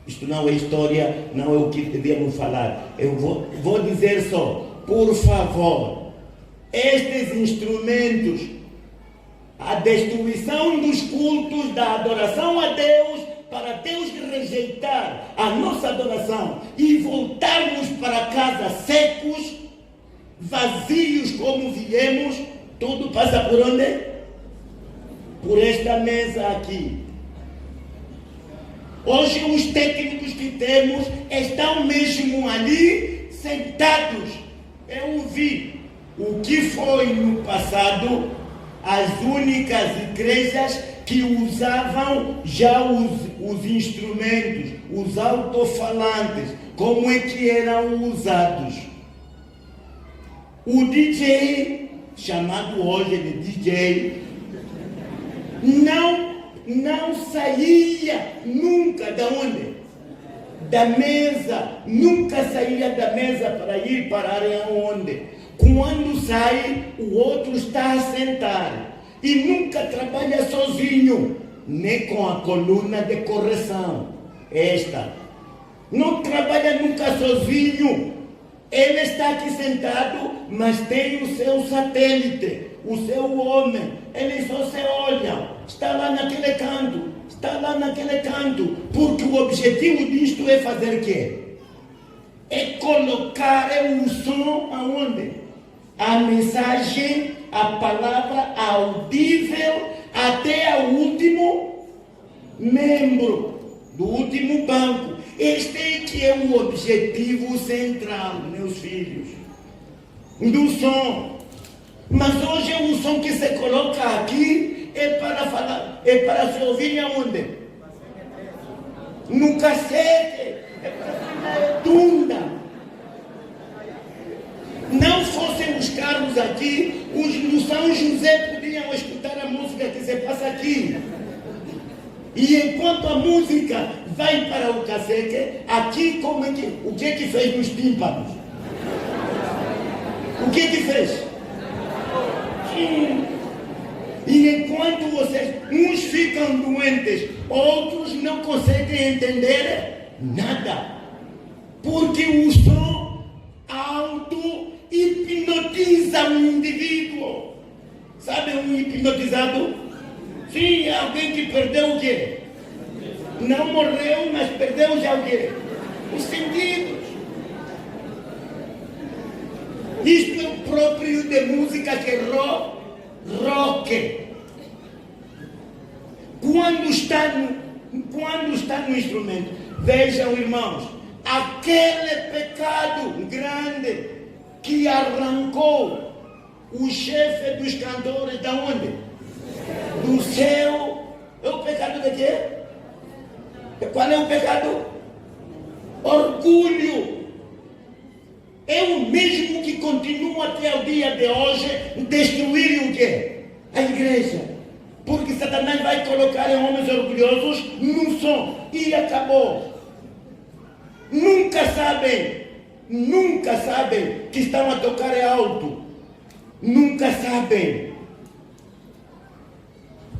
isto não é história, não é o que devíamos falar. Eu vou dizer só, por favor, estes instrumentos, a destruição dos cultos, da adoração a Deus, para Deus rejeitar a nossa adoração e voltarmos para casa secos, vazios como viemos, tudo passa por onde? Por esta mesa aqui. Hoje os técnicos que temos estão mesmo ali sentados. Eu vi o que foi no passado as únicas igrejas que usavam já os instrumentos, os alto-falantes, como é que eram usados. O DJ, chamado hoje de DJ, não saía nunca da onde? Da mesa, nunca saía da mesa para ir parar aonde? Quando sai, o outro está a sentar. E nunca trabalha sozinho, nem com a coluna de correção. Esta. Não trabalha nunca sozinho. Ele está aqui sentado, mas tem o seu satélite, o seu homem. Eles só se olham. Está lá naquele canto, está lá naquele canto. Porque o objetivo disto é fazer o quê? É colocar o som aonde? A mensagem, a palavra audível até ao último membro do último banco. Este é que é o objetivo central, meus filhos, do som. Mas hoje o som que se coloca aqui é para falar, é para se ouvir aonde? No cassete, é para falar tunda. Não fossem os carros aqui, os no São José podiam escutar a música que se passa aqui. E enquanto a música vai para o cassete, aqui como é que, o que é que fez nos tímpanos? O que é que fez? Sim. E enquanto vocês, uns ficam doentes, outros não conseguem entender nada. Porque o som auto-hipnotiza o indivíduo. Sabe um hipnotizado? Sim, é alguém que perdeu o quê? Não morreu, mas perdeu já o quê? Os sentidos. Isto é o próprio de música que é rock. Quando está no instrumento, vejam, irmãos, aquele pecado grande que arrancou o chefe dos cantores da onde? Do céu. É o pecado de quê? Qual é o pecado? Orgulho. É o mesmo que continua até o dia de hoje destruir o quê? A igreja. Porque Satanás vai colocar em homens orgulhosos no som. E acabou. Nunca sabem que estão a tocar alto. Nunca sabem.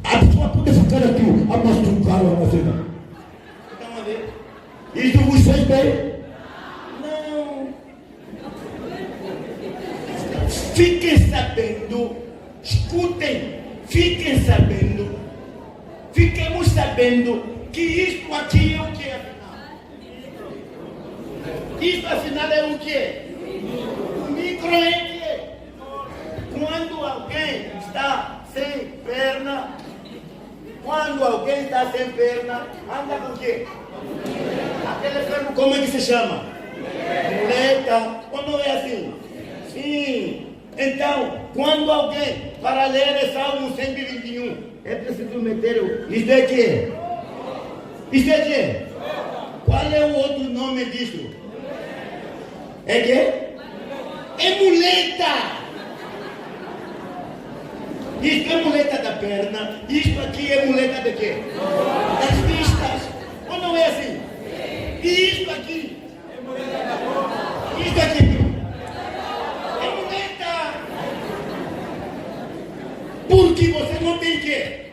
A pessoa pode ficar aqui a machucar a música. Estão a ver? Isso vos fez bem? Não. Fiquem sabendo, escutem, fiquem sabendo, fiquemos sabendo que isto aqui é o que afinal? Isto afinal é o que? O micro é que? Quando alguém está sem perna, anda com o quê? Aquele ferro, como é que se chama? Muleta. Ou não é assim? Sim. Então, quando alguém, para ler Salmo 121, é preciso meter o... Isto é quê? Isto é quê? Qual é o outro nome disso? É quê? É muleta. Isto é muleta da perna, isto aqui é muleta de quê? Das vistas. Ou não é assim? E isto aqui? É muleta da boca. Isto aqui? É muleta. Porque você não tem quê?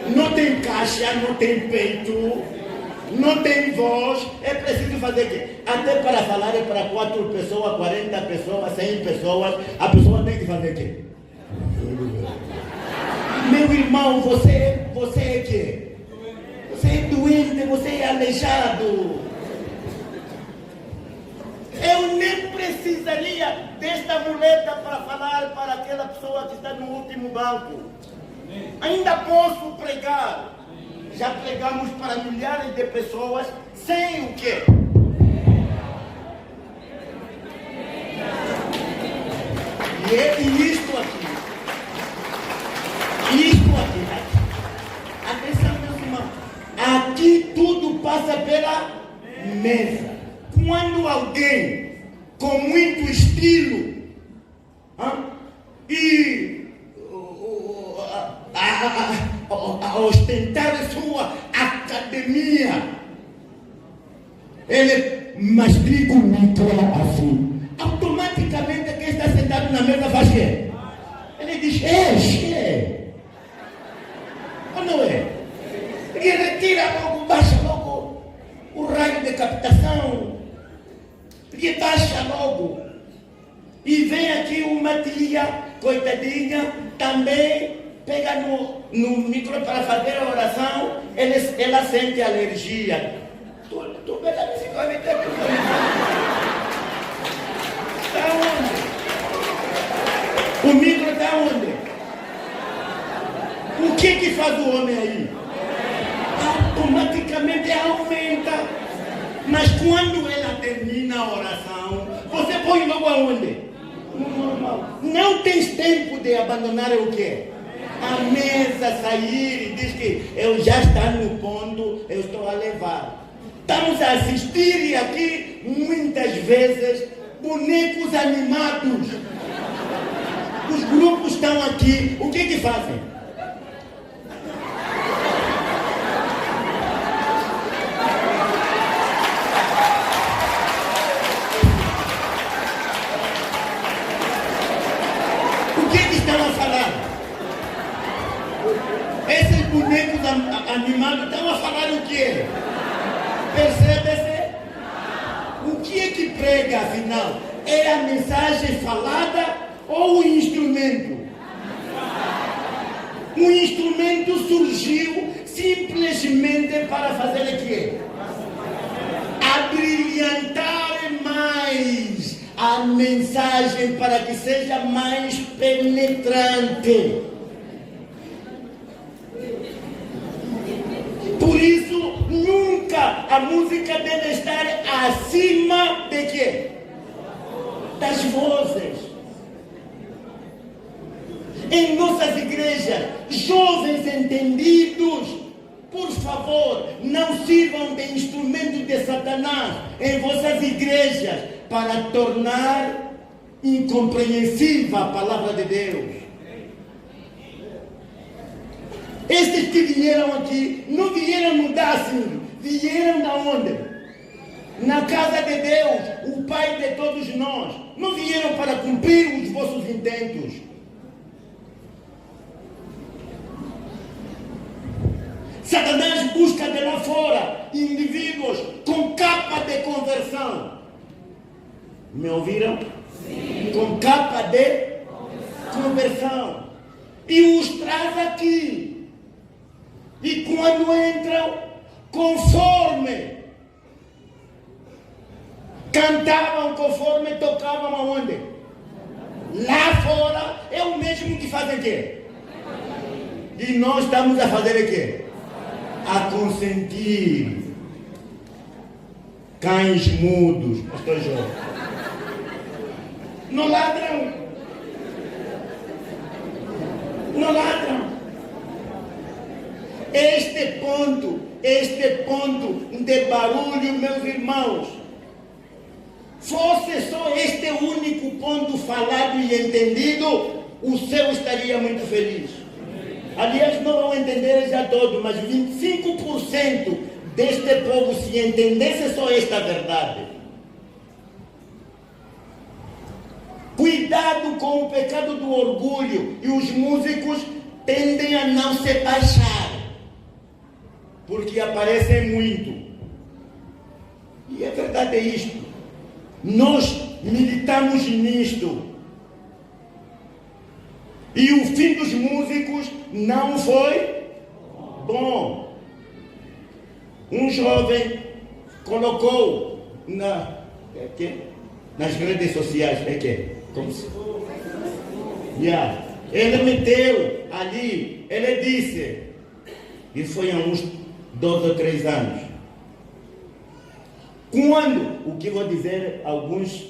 Não tem caixa, não tem peito, não tem voz. É preciso fazer quê? Até para falar é para 4 pessoas, 40 pessoas, 100 pessoas. A pessoa tem que fazer quê? Meu irmão, você é quê? Você é doente, você é aleijado. Eu nem precisaria desta muleta para falar para aquela pessoa que está no último banco. Ainda posso pregar. Já pregamos para milhares de pessoas sem o quê? E isto aqui. passa pela mesa. Quando alguém com muito estilo e a ostentar sua academia, ele mastiga o micro assim, automaticamente quem está sentado na mesa faz o quê? Ele diz, ou não é? Ele retira logo, baixa logo o raio de captação, ele baixa logo. E vem aqui uma tia, coitadinha, também pega no micro para fazer a oração, ela sente alergia. Tu pega me ficou me está onde? O micro está onde? O que faz o homem aí? Automaticamente aumenta. Mas quando ela termina a oração, você põe logo aonde? No normal. Não tens tempo de abandonar o quê? A mesa, sair e diz que eu já está no ponto, eu estou a levar. Estamos a assistir aqui, muitas vezes, bonecos animados. Os grupos estão aqui, o que fazem? O que estão a falar? Esses bonecos animados estão a falar o quê? Percebe-se? O que prega, afinal? É a mensagem falada ou o instrumento? O instrumento surgiu simplesmente para fazer o quê? Abrilhantar mais a mensagem para que seja mais penetrante. Por isso, nunca a música deve estar acima de quê? Das vozes. Em nossas igrejas, jovens entendidos, por favor, não sirvam de instrumento de Satanás em vossas igrejas para tornar incompreensível a palavra de Deus. Estes que vieram aqui, não vieram mudar assim, vieram da onde? Na casa de Deus, o Pai de todos nós. Não vieram para cumprir os vossos intentos. Satanás busca de lá fora indivíduos com capa de conversão. Me ouviram? Sim. Com capa de conversão. E os traz aqui. E quando entram, conforme cantavam, conforme tocavam aonde? Lá fora, é o mesmo que fazem o quê? E nós estamos a fazer o quê? A consentir. Cães mudos, pastor João. Não ladram. Não ladram. Este ponto de barulho, meus irmãos, fosse só este único ponto falado e entendido, o céu estaria muito feliz. Aliás, não vão entender já todo, mas 25% deste povo, se entendesse só esta verdade. Cuidado com o pecado do orgulho, e os músicos tendem a não se baixar, porque aparecem muito. E a verdade é isto. Nós militamos nisto. E o fim dos músicos não foi bom. Um jovem colocou nas redes sociais, como se... Ele meteu ali, ele disse, isso foi há uns 2 ou 3 anos. Quando, o que vou dizer, alguns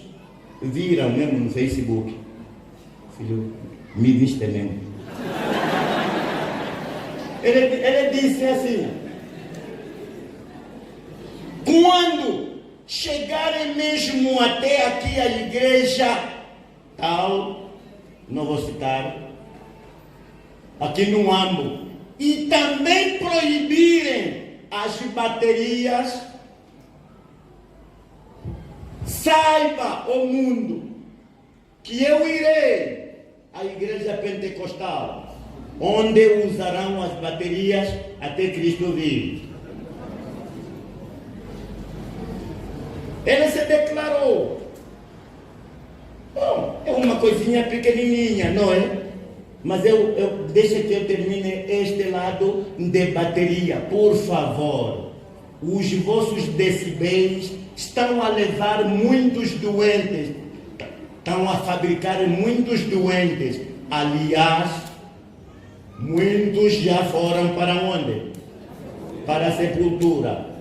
viram mesmo no Facebook. Filho, me viste mesmo. Ele disse assim: quando chegarem mesmo até aqui a igreja tal, não vou citar, aqui no Ambo, e também proibirem as baterias, saiba o mundo que eu irei à igreja pentecostal, onde usarão as baterias até Cristo vir. Ele se declarou. Bom, é uma coisinha pequenininha, não é? Mas deixa que eu termine este lado de bateria. Por favor, os vossos decibéis estão a levar muitos doentes, estão a fabricar muitos doentes. Aliás, muitos já foram para onde? Para a sepultura.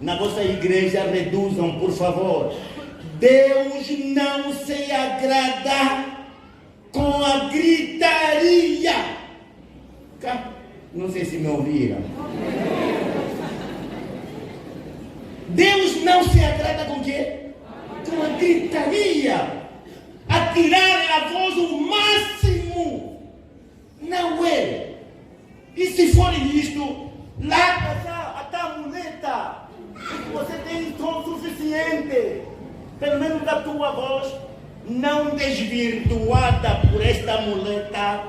Na vossa igreja reduzam, por favor. Deus não se agrada com a gritaria. Não sei se me ouviram. Deus não se agrada com o quê? Com a gritaria. A tirar a voz o máximo. Não é. E se for isto, larga já a muleta. Você tem som suficiente. Pelo menos a tua voz não desvirtuada por esta muleta,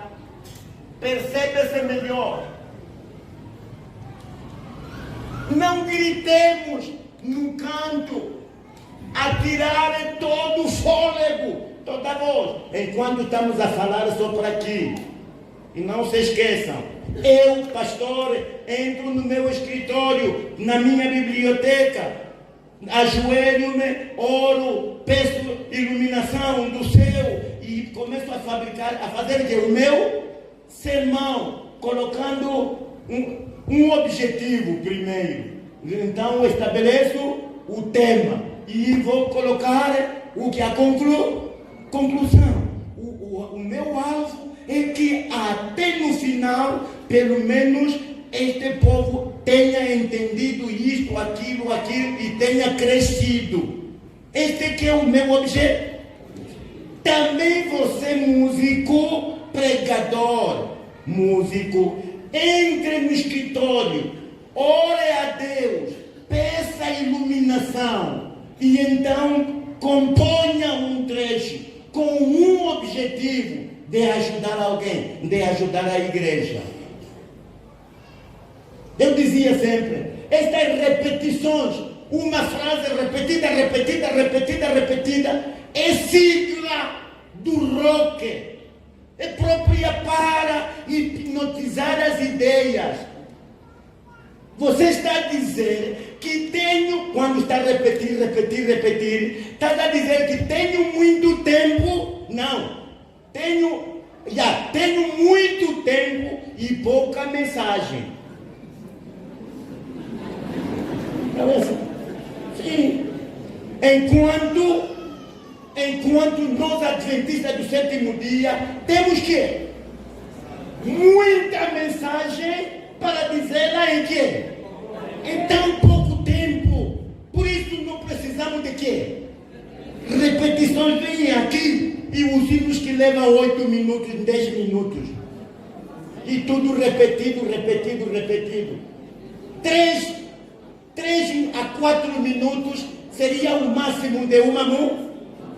percebe-se melhor. Não gritemos no canto, a tirar todo o fôlego, toda a voz, enquanto estamos a falar só por aqui. E não se esqueçam, eu, pastor, entro no meu escritório, na minha biblioteca, ajoelho-me, oro, peço iluminação do céu e começo a fabricar, a fazer o meu sermão, colocando um objetivo primeiro. Então estabeleço o tema e vou colocar o que a conclusão. O meu alvo é que até no final, pelo menos, este povo tenha entendido isto, aquilo e tenha crescido. Este que é o meu objetivo. Também você, músico, pregador, músico, entre no escritório, ore a Deus, peça iluminação e então componha um trecho com um objetivo de ajudar alguém, de ajudar a igreja. Eu dizia sempre, estas repetições, uma frase repetida, é sigla do rock. É própria para hipnotizar as ideias. Você está a dizer que tenho, quando está a repetir, está a dizer que tenho muito tempo? Não. Tenho muito tempo e pouca mensagem. Sim. Enquanto nós adventistas do sétimo dia temos que muita mensagem para dizê-la em quê? Em tão pouco tempo. Por isso não precisamos de quê? Repetições. Vêm aqui e os hinos que levam 8 minutos, 10 minutos. E tudo repetido. 3 a 4 minutos seria o máximo de uma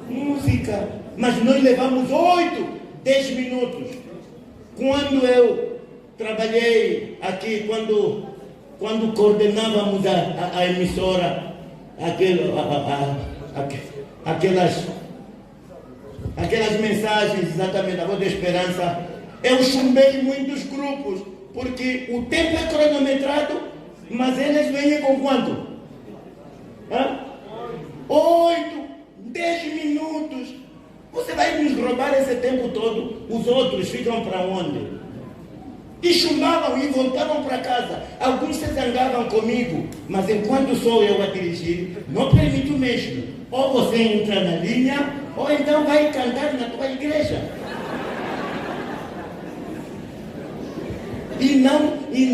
música. Mas nós levamos 8, 10 minutos. Quando eu trabalhei aqui, quando coordenávamos a emissora, aquelas mensagens, exatamente, a voz da esperança, eu chumbei muitos grupos, porque o tempo é cronometrado, mas eles vêm com quanto? 8, 10 minutos. Você vai nos roubar esse tempo todo, os outros ficam para onde? E chumbavam e voltavam para casa. Alguns se zangavam comigo, mas enquanto sou eu a dirigir, não permito mesmo. Ou você entra na linha, ou então vai cantar na tua igreja. E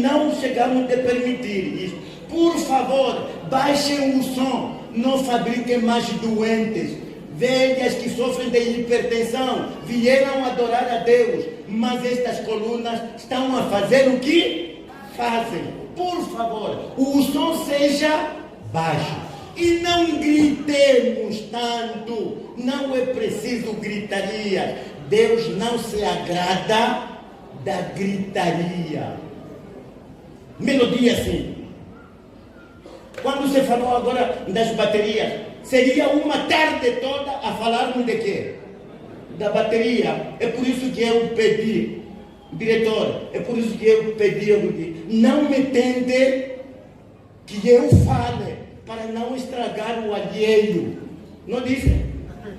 não chegamos a permitir isso. Por favor, baixem o som, não fabriquem mais doentes. Velhas que sofrem de hipertensão vieram adorar a Deus, mas estas colunas estão a fazer o que fazem. Por favor, o som seja baixo. E não gritemos tanto, não é preciso gritaria. Deus não se agrada da gritaria. Melodia sim. Quando você falou agora das baterias, seria uma tarde toda a falarmos de quê? Da bateria. É por isso que eu pedi, diretor, é por isso que eu pedi, não me tente que eu fale, para não estragar o alheio. Não disse?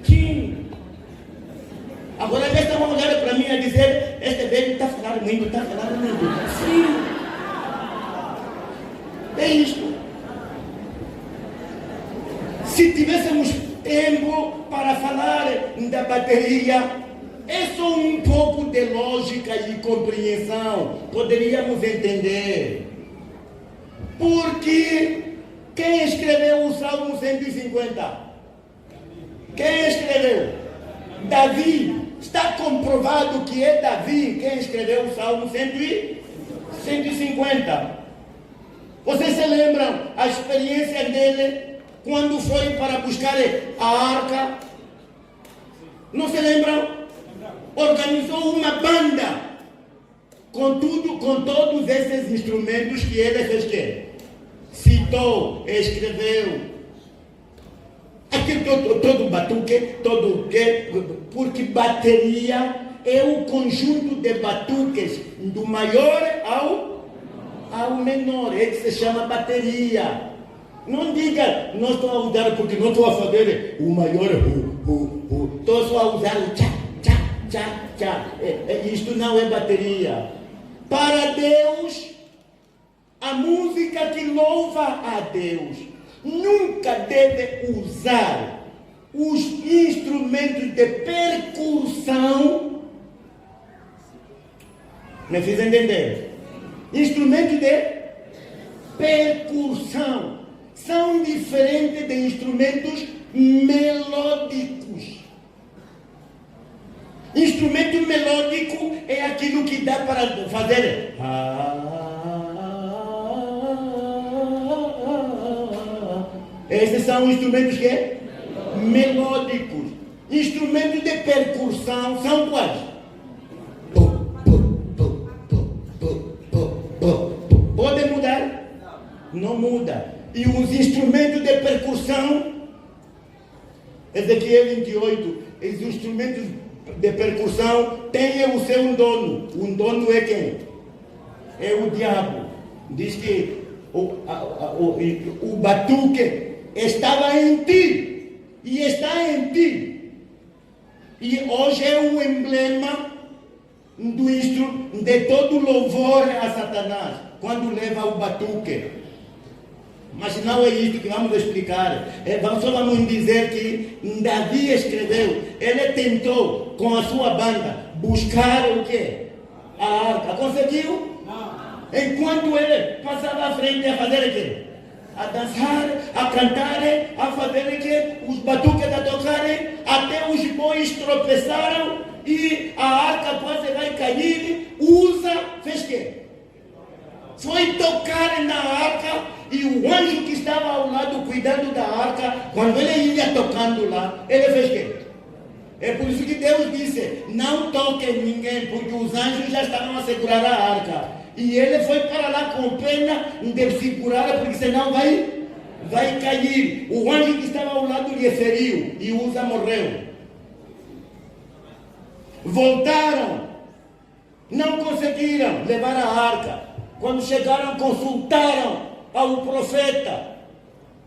Sim. Agora eles estão olhando para mim a dizer, este velho está falando muito, está falando muito. Sim. É isto. Se tivéssemos tempo para falar da bateria, é só um pouco de lógica e compreensão, poderíamos entender. Porque quem escreveu o Salmo 150? Quem escreveu? Davi. Está comprovado que é Davi quem escreveu o Salmo 150. Vocês se lembram a experiência dele quando foi para buscar a arca? Não se lembram? Organizou uma banda com todos esses instrumentos que ele fez quê? Citou, escreveu. Aqui todo batuque, todo o quê? Porque bateria é o conjunto de batuques do maior ao menor, é que se chama bateria. Não diga, não estou a usar porque não estou a fazer o maior estou só a usar o tchá, tchá, tchá, tchá. Isto não é bateria. Para Deus, a música que louva a Deus nunca deve usar os instrumentos de percussão. Me fiz entender? Instrumentos de percussão são diferentes de instrumentos melódicos. Instrumento melódico é aquilo que dá para fazer. Esses são instrumentos que? Melódicos. Instrumentos de percussão são quais? Pode mudar? Não muda. E os instrumentos de percussão, Ezequiel 28, os instrumentos de percussão têm o seu dono. O dono é quem? É o diabo. Diz que o batuque estava em ti e está em ti. E hoje é um emblema de todo louvor a Satanás, quando leva o batuque. Mas não é isso que vamos explicar. Só vamos dizer que Davi escreveu, ele tentou com a sua banda buscar o quê? A arca. Conseguiu? Não. Enquanto ele passava à frente a fazer o quê? A dançar, a cantar, a fazer o quê? Os batuques a tocarem, até os bois tropeçaram e a arca quase vai cair. Fez o quê? Foi tocar na arca e o anjo que estava ao lado cuidando da arca, quando ele ia tocando lá, ele fez o quê? É por isso que Deus disse, não toquem ninguém, porque os anjos já estavam a segurar a arca. E ele foi para lá com pena de segurar, porque senão vai cair. O anjo que estava ao lado lhe feriu e Uza morreu. Voltaram, não conseguiram levar a arca. Quando chegaram, consultaram ao profeta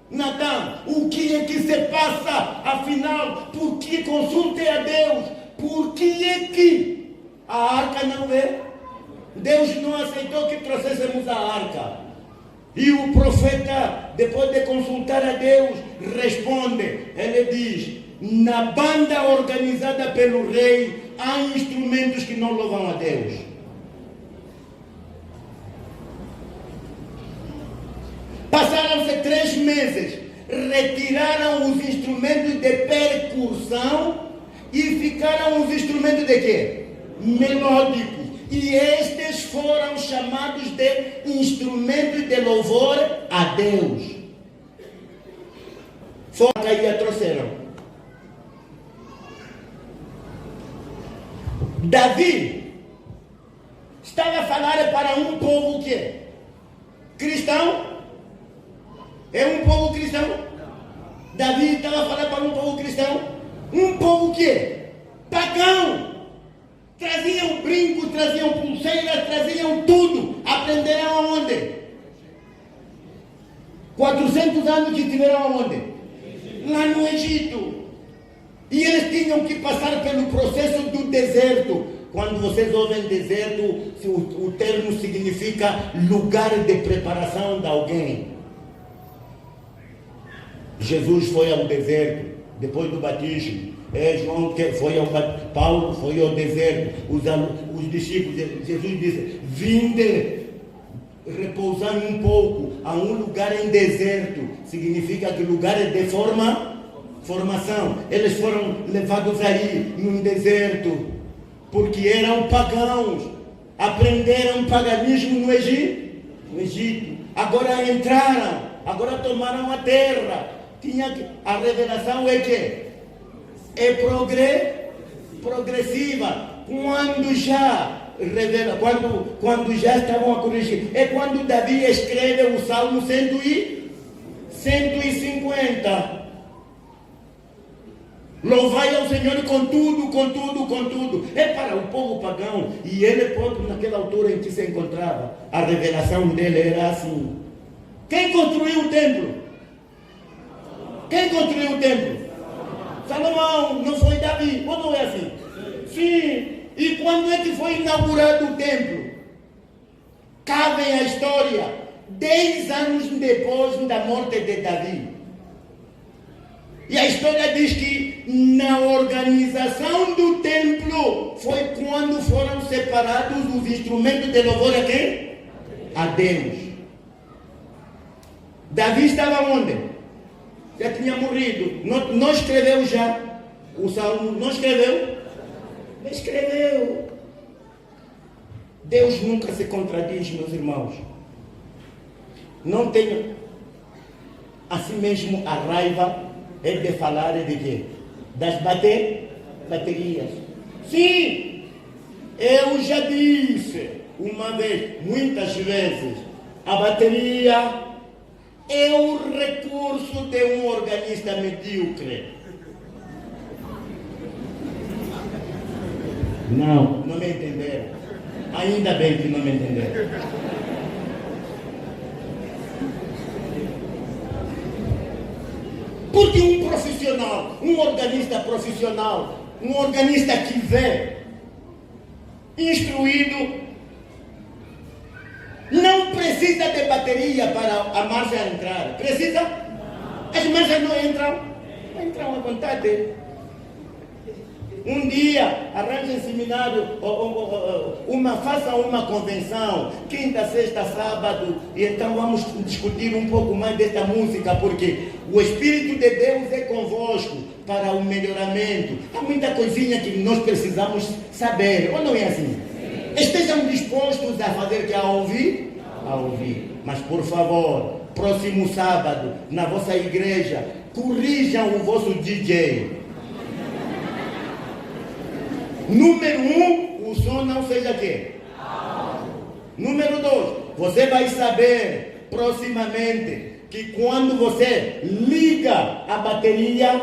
Natã. O que é que se passa? Afinal, por que consultem a Deus? Por que é que a arca não é? Deus não aceitou que trouxéssemos a arca. E o profeta, depois de consultar a Deus, responde. Ele diz, na banda organizada pelo rei, há instrumentos que não louvam a Deus. Passaram-se 3 meses, retiraram os instrumentos de percussão e ficaram os instrumentos de quê? Melódicos. E estes foram chamados de instrumentos de louvor a Deus. Foram e a trouxeram. Davi estava a falar para um povo que é cristão. É um povo cristão? Davi estava a falar para um povo cristão. Um povo que é pagão. Traziam brincos, traziam pulseiras, traziam tudo. Aprenderam aonde? 400 anos que tiveram aonde? Lá no Egito. E eles tinham que passar pelo processo do deserto. Quando vocês ouvem deserto, o termo significa lugar de preparação de alguém. Jesus foi ao deserto, depois do batismo. João foi Paulo foi ao deserto. Os discípulos, Jesus disse: vinde repousar um pouco a um lugar em deserto. Significa que lugar é de formação. Eles foram levados aí num deserto porque eram pagãos, aprenderam paganismo no Egito. Agora entraram, agora tomaram a terra. A revelação é que é progressiva. Quando já estavam a corrigir, é quando Davi escreve o Salmo 150. Louvai ao Senhor com tudo. É para o povo pagão. E ele próprio, naquela altura em que se encontrava, a revelação dele era assim. Quem construiu o templo? Salomão, não foi Davi. Ou não é assim? Sim. E quando é que foi inaugurado o templo? Cabe a história. 10 anos depois da morte de Davi. E a história diz que na organização do templo foi quando foram separados os instrumentos de louvor a quem? A Deus. Davi estava onde? Já tinha morrido. Não escreveu já o Salmo? Não escreveu? Escreveu. Deus nunca se contradiz, meus irmãos. Não tenho assim mesmo a raiva é de falar de quê? Das baterias. Sim, eu já disse uma vez, muitas vezes, a bateria é o recurso de um organista medíocre. Não me entenderam. Ainda bem que não me entenderam. Porque um profissional, um organista profissional, um organista que vê, instruído, não precisa de bateria para a marcha entrar. Precisa? As marchas não entram à vontade. Um dia, arranjem seminário, façam uma convenção, quinta, sexta, sábado, e então vamos discutir um pouco mais desta música, porque o Espírito de Deus é convosco para o melhoramento. Há muita coisinha que nós precisamos saber, ou não é assim? Estejam dispostos a fazer que a ouvir? A ouvir. Mas por favor, próximo sábado, na vossa igreja, corrijam o vosso DJ. Número 1, o som não seja quê? Número 2, você vai saber proximamente que quando você liga a bateria,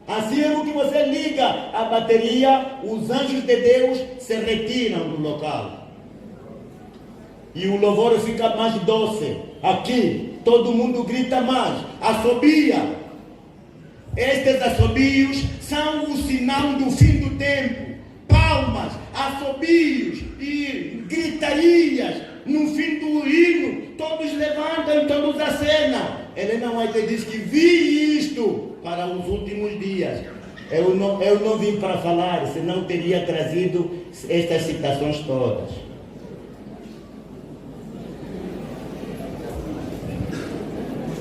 assim que você liga a bateria, os anjos de Deus se retiram do local. E o louvor fica mais doce. Aqui, todo mundo grita mais, assobia. Estes assobios são o sinal do fim do tempo. Palmas, assobios e gritarias no fim do hino, todos levantam, todos acenam. Helena White diz que vi isto para os últimos dias. Eu não vim para falar, senão teria trazido estas citações todas.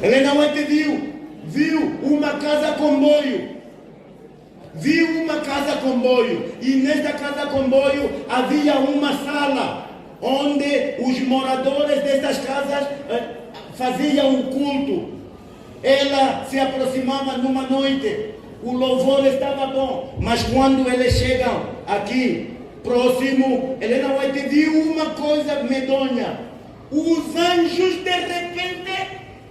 Helena White viu uma casa comboio. Viu uma casa comboio. E nesta casa comboio havia uma sala onde os moradores destas casas faziam um culto. Ela se aproximava numa noite. O louvor estava bom. Mas quando eles chegam aqui, próximo, Helena White viu uma coisa medonha. Os anjos de repente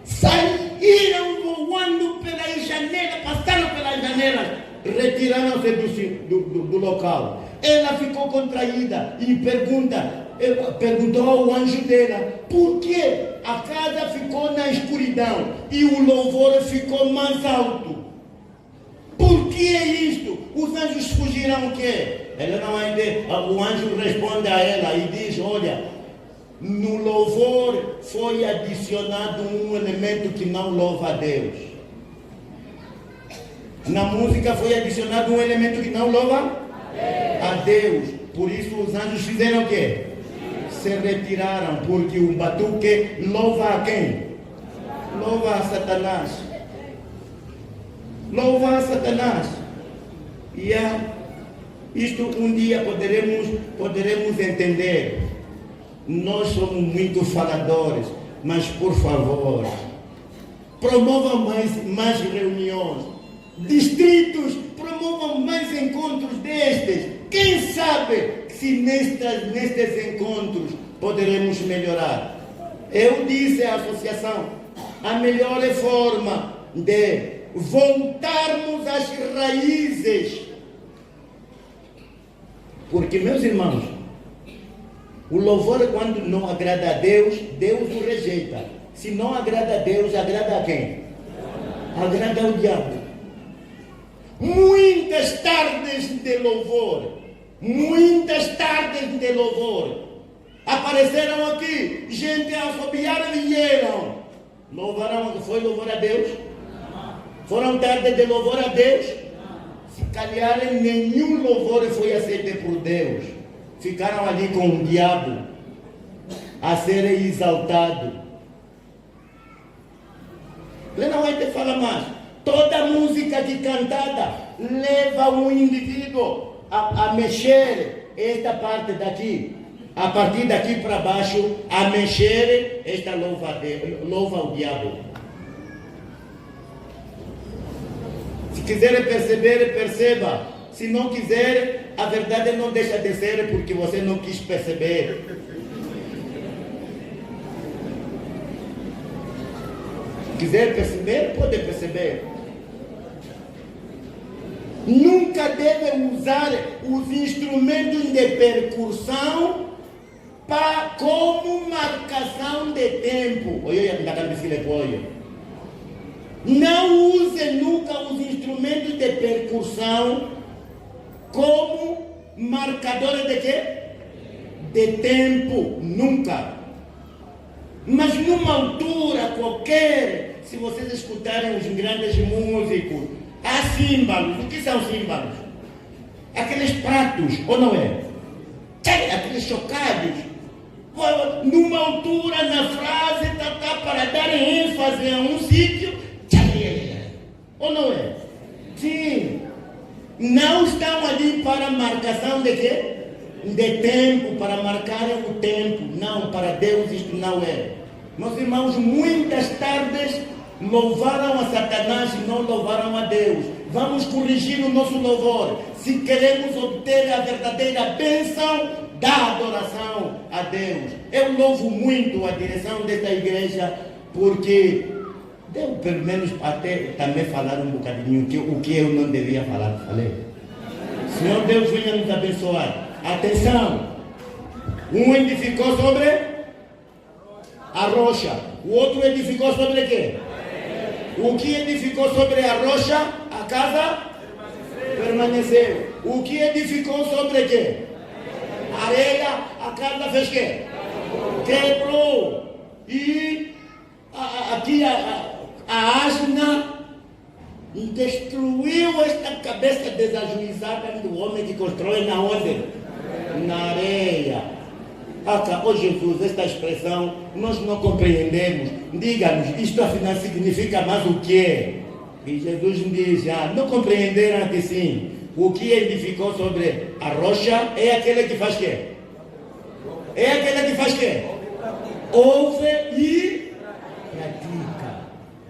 saíram voando pela janela, passaram pelas janelas, retiraram-se do local. Ela ficou contraída e perguntou ao anjo dela por que a casa ficou na escuridão e o louvor ficou mais alto. Por que é isto? Os anjos fugiram o quê? Ela não vai ver. O anjo responde a ela e diz: olha, no louvor foi adicionado um elemento que não louva a Deus. Na música foi adicionado um elemento que não louva a Deus. Por isso os anjos fizeram o quê? Se retiraram, porque o batuque louva a quem? Louva a Satanás. Louva a Satanás. E isto um dia poderemos entender. Nós somos muito faladores, mas por favor, promovam mais reuniões. Distritos, promovam mais encontros destes. Quem sabe se nestes encontros poderemos melhorar. Eu disse à associação, a melhor forma de voltarmos às raízes. Porque, meus irmãos, o louvor, quando não agrada a Deus, Deus o rejeita. Se não agrada a Deus, agrada a quem? Agrada ao diabo. Muitas tardes de louvor, apareceram aqui, gente a assobiar vieram. Foi louvar a Deus? Foram tardes de louvor a Deus? Se calhar nenhum louvor foi aceito por Deus. Ficaram ali com o diabo a ser exaltado. Helena White fala mais. Toda música que cantada leva um indivíduo a mexer esta parte daqui. A partir daqui para baixo, a mexer esta louva ao diabo. Se quiser perceber, perceba. Se não quiser, a verdade não deixa de ser porque você não quis perceber. Se quiser perceber, pode perceber. Nunca deve usar os instrumentos de percussão como marcação de tempo. Não use nunca os instrumentos de percussão como marcadores de quê? De tempo, nunca. Mas numa altura qualquer, se vocês escutarem os grandes músicos, há símbolos. O que são símbolos? Aqueles pratos, ou não é? Aqueles chocados. Numa altura na frase, para dar ênfase a um sítio, ou não é? Sim. Não estão ali para marcação de quê? De tempo, para marcar o tempo. Não, para Deus isto não é. Meus irmãos, muitas tardes louvaram a Satanás e não louvaram a Deus. Vamos corrigir o nosso louvor. Se queremos obter a verdadeira bênção da adoração a Deus. Eu louvo muito a direção desta igreja, porque deu pelo menos até também falar um bocadinho o que eu não devia falar. Falei. Senhor Deus, venha nos abençoar. Atenção. Um edificou sobre a rocha. O outro edificou sobre o quê? O que edificou sobre a rocha, a casa permaneceu. O que edificou sobre o quê? Areia, a casa fez o quê? Quebrou. E aqui a asna destruiu esta cabeça desajuizada do homem que constrói na onde? Na areia. oh Jesus, esta expressão nós não compreendemos. Diga-nos, isto afinal significa mais o quê? E Jesus diz, não compreenderam que sim. O que edificou sobre a rocha é aquele que faz quê? É aquele que faz quê? Ouve e pratica.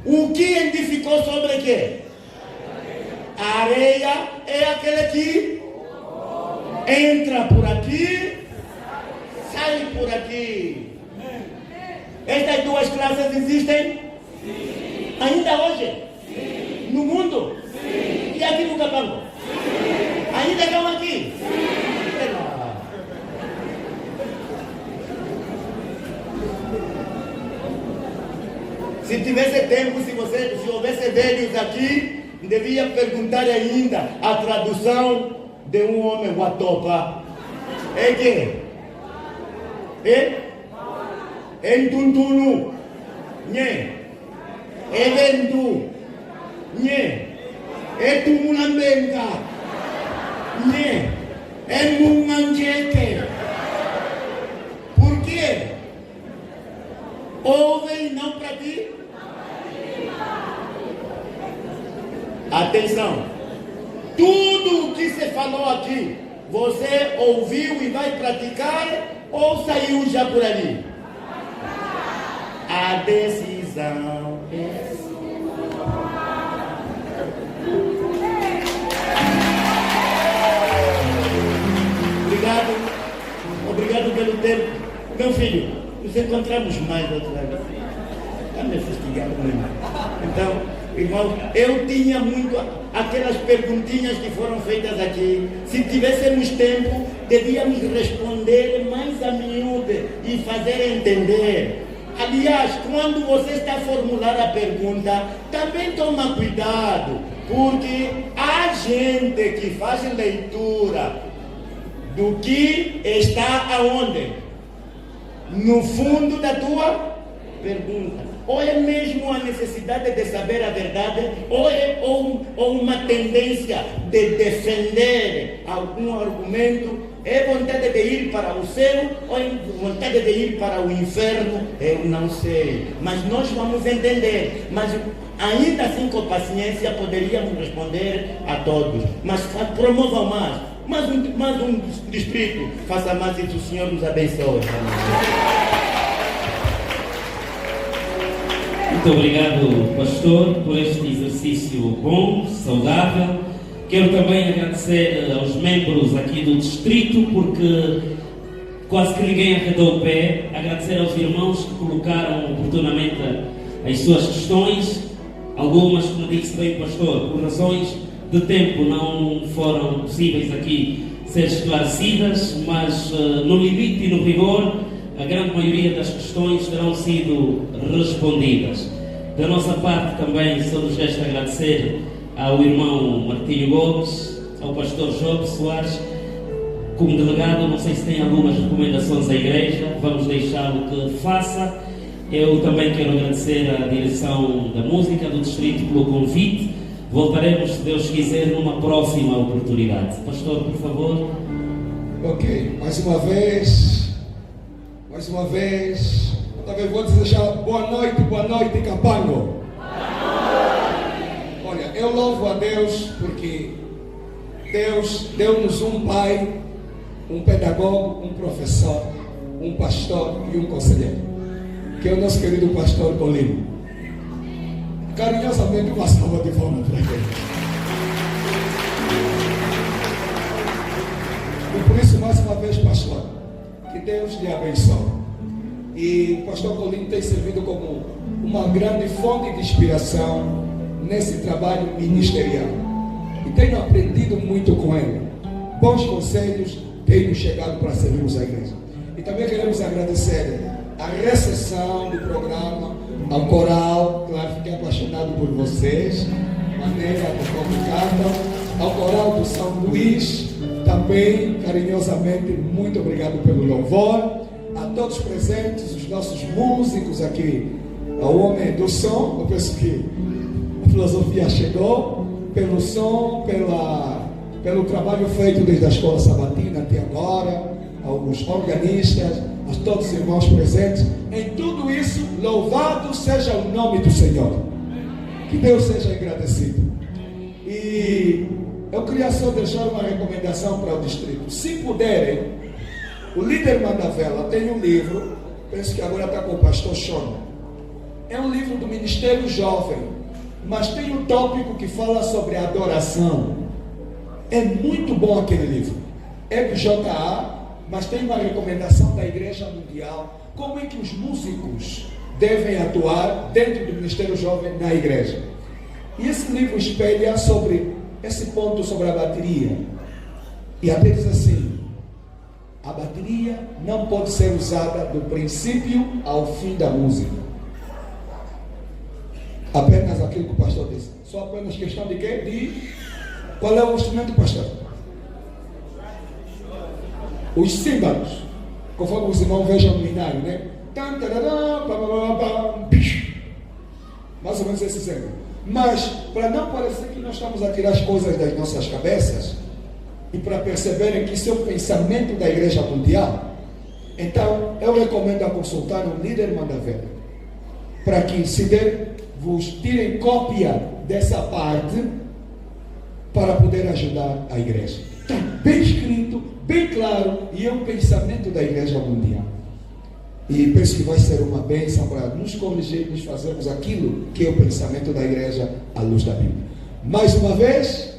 O que edificou sobre quê? A areia é aquele que entra por aqui, sai por aqui. Estas duas classes existem? Sim. Ainda hoje? Sim. No mundo? Sim. E aqui no Capango? Sim. Ainda estão aqui? Sim. Se tivesse tempo, se houvesse velhos aqui, devia perguntar ainda a tradução de um homem guatopa. É que? É Ntuntunu. Nhê. É Vendu. Nhê. É Tumunambenga. Nhê. É Munganjete. Por quê? Ouvem e não praticam. Atenção, tudo o que se falou aqui, você ouviu e vai praticar ou saiu já por ali? A decisão é sua. Obrigado pelo tempo. Meu filho, nos encontramos mais outra vez. Está me fustigando mesmo. Então, irmão, eu tinha muito aquelas perguntinhas que foram feitas aqui. Se tivéssemos tempo, devíamos responder mais a miúdo e fazer entender. Aliás, quando você está a formular a pergunta, também toma cuidado, porque há gente que faz leitura do que está aonde? No fundo da tua pergunta. Ou é mesmo a necessidade de saber a verdade, ou é uma tendência de defender algum argumento, é vontade de ir para o céu, ou é vontade de ir para o inferno, eu não sei. Mas nós vamos entender. Mas ainda assim, com paciência, poderíamos responder a todos. Mas promovam mais um distrito, faça mais e o Senhor nos abençoe. Muito obrigado, pastor, por este exercício bom, saudável. Quero também agradecer aos membros aqui do distrito, porque quase que ninguém arredou o pé. Agradecer aos irmãos que colocaram oportunamente as suas questões. Algumas, como disse bem o pastor, por razões de tempo não foram possíveis aqui ser esclarecidas, mas no limite e no rigor, a grande maioria das questões terão sido respondidas. Da nossa parte também só nos resta agradecer ao irmão Martinho Gomes, ao pastor Job Soares. Como delegado, não sei se tem algumas recomendações à igreja, vamos deixá-lo que faça. Eu também quero agradecer à direção da música do distrito pelo convite. Voltaremos, se Deus quiser, numa próxima oportunidade. Pastor, por favor. Ok, mais uma vez, talvez vou desejar boa noite, Capango. Olha, eu louvo a Deus porque Deus deu-nos um pai, um pedagogo, um professor, um pastor e um conselheiro, que é o nosso querido pastor Colino. Carinhosamente, uma salva de palmas para ele. E por isso, mais uma vez, pastor, que Deus lhe abençoe. E o pastor Colino tem servido como uma grande fonte de inspiração nesse trabalho ministerial. E tenho aprendido muito com ele. Bons conselhos têm nos chegado para servirmos a igreja. E também queremos agradecer a recepção do programa, ao coral, claro, fiquei apaixonado por vocês, maneira de comunicar, ao coral do São Luís, também carinhosamente, muito obrigado pelo louvor, a todos presentes, os nossos músicos aqui, ao homem do som, eu penso que a filosofia chegou, pelo som, pelo trabalho feito desde a escola sabatina até agora, aos organistas, a todos os irmãos presentes. Em tudo isso, louvado seja o nome do Senhor. Que Deus seja agradecido. E eu queria só deixar uma recomendação para o distrito. Se puderem, o líder Mandavela tem um livro, penso que agora está com o pastor Sean. É um livro do Ministério Jovem, mas tem um tópico que fala sobre adoração. É muito bom aquele livro. É do JA, mas tem uma recomendação da Igreja Mundial, como é que os músicos devem atuar dentro do Ministério Jovem na igreja. E esse livro espelha sobre esse ponto sobre a bateria. E até diz assim: a bateria não pode ser usada do princípio ao fim da música. Apenas aquilo que o pastor disse. Só apenas questão de quê? De qual é o instrumento, pastor? Os símbolos, conforme os irmãos vejam no hinário, né? Mais ou menos esse símbolo. Mas, para não parecer que nós estamos a tirar as coisas das nossas cabeças, e para perceberem que isso é o pensamento da Igreja Mundial, então eu recomendo a consultar um líder Mandavela, para que, se der, vos tirem cópia dessa parte, para poder ajudar a igreja. Está bem escrito, bem claro, e é o pensamento da Igreja Mundial. E penso que vai ser uma bênção para nos corrigirmos, fazermos aquilo que é o pensamento da igreja à luz da Bíblia. Mais uma vez,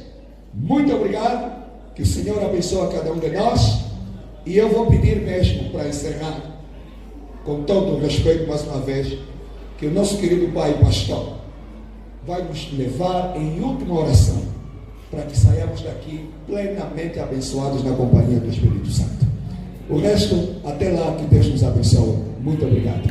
muito obrigado, que o Senhor abençoe a cada um de nós, e eu vou pedir mesmo, para encerrar, com todo o respeito mais uma vez, que o nosso querido Pai Pastor vai nos levar em última oração, para que saiamos daqui plenamente abençoados na companhia do Espírito Santo. O resto, até lá, que Deus nos abençoe. Muito obrigado.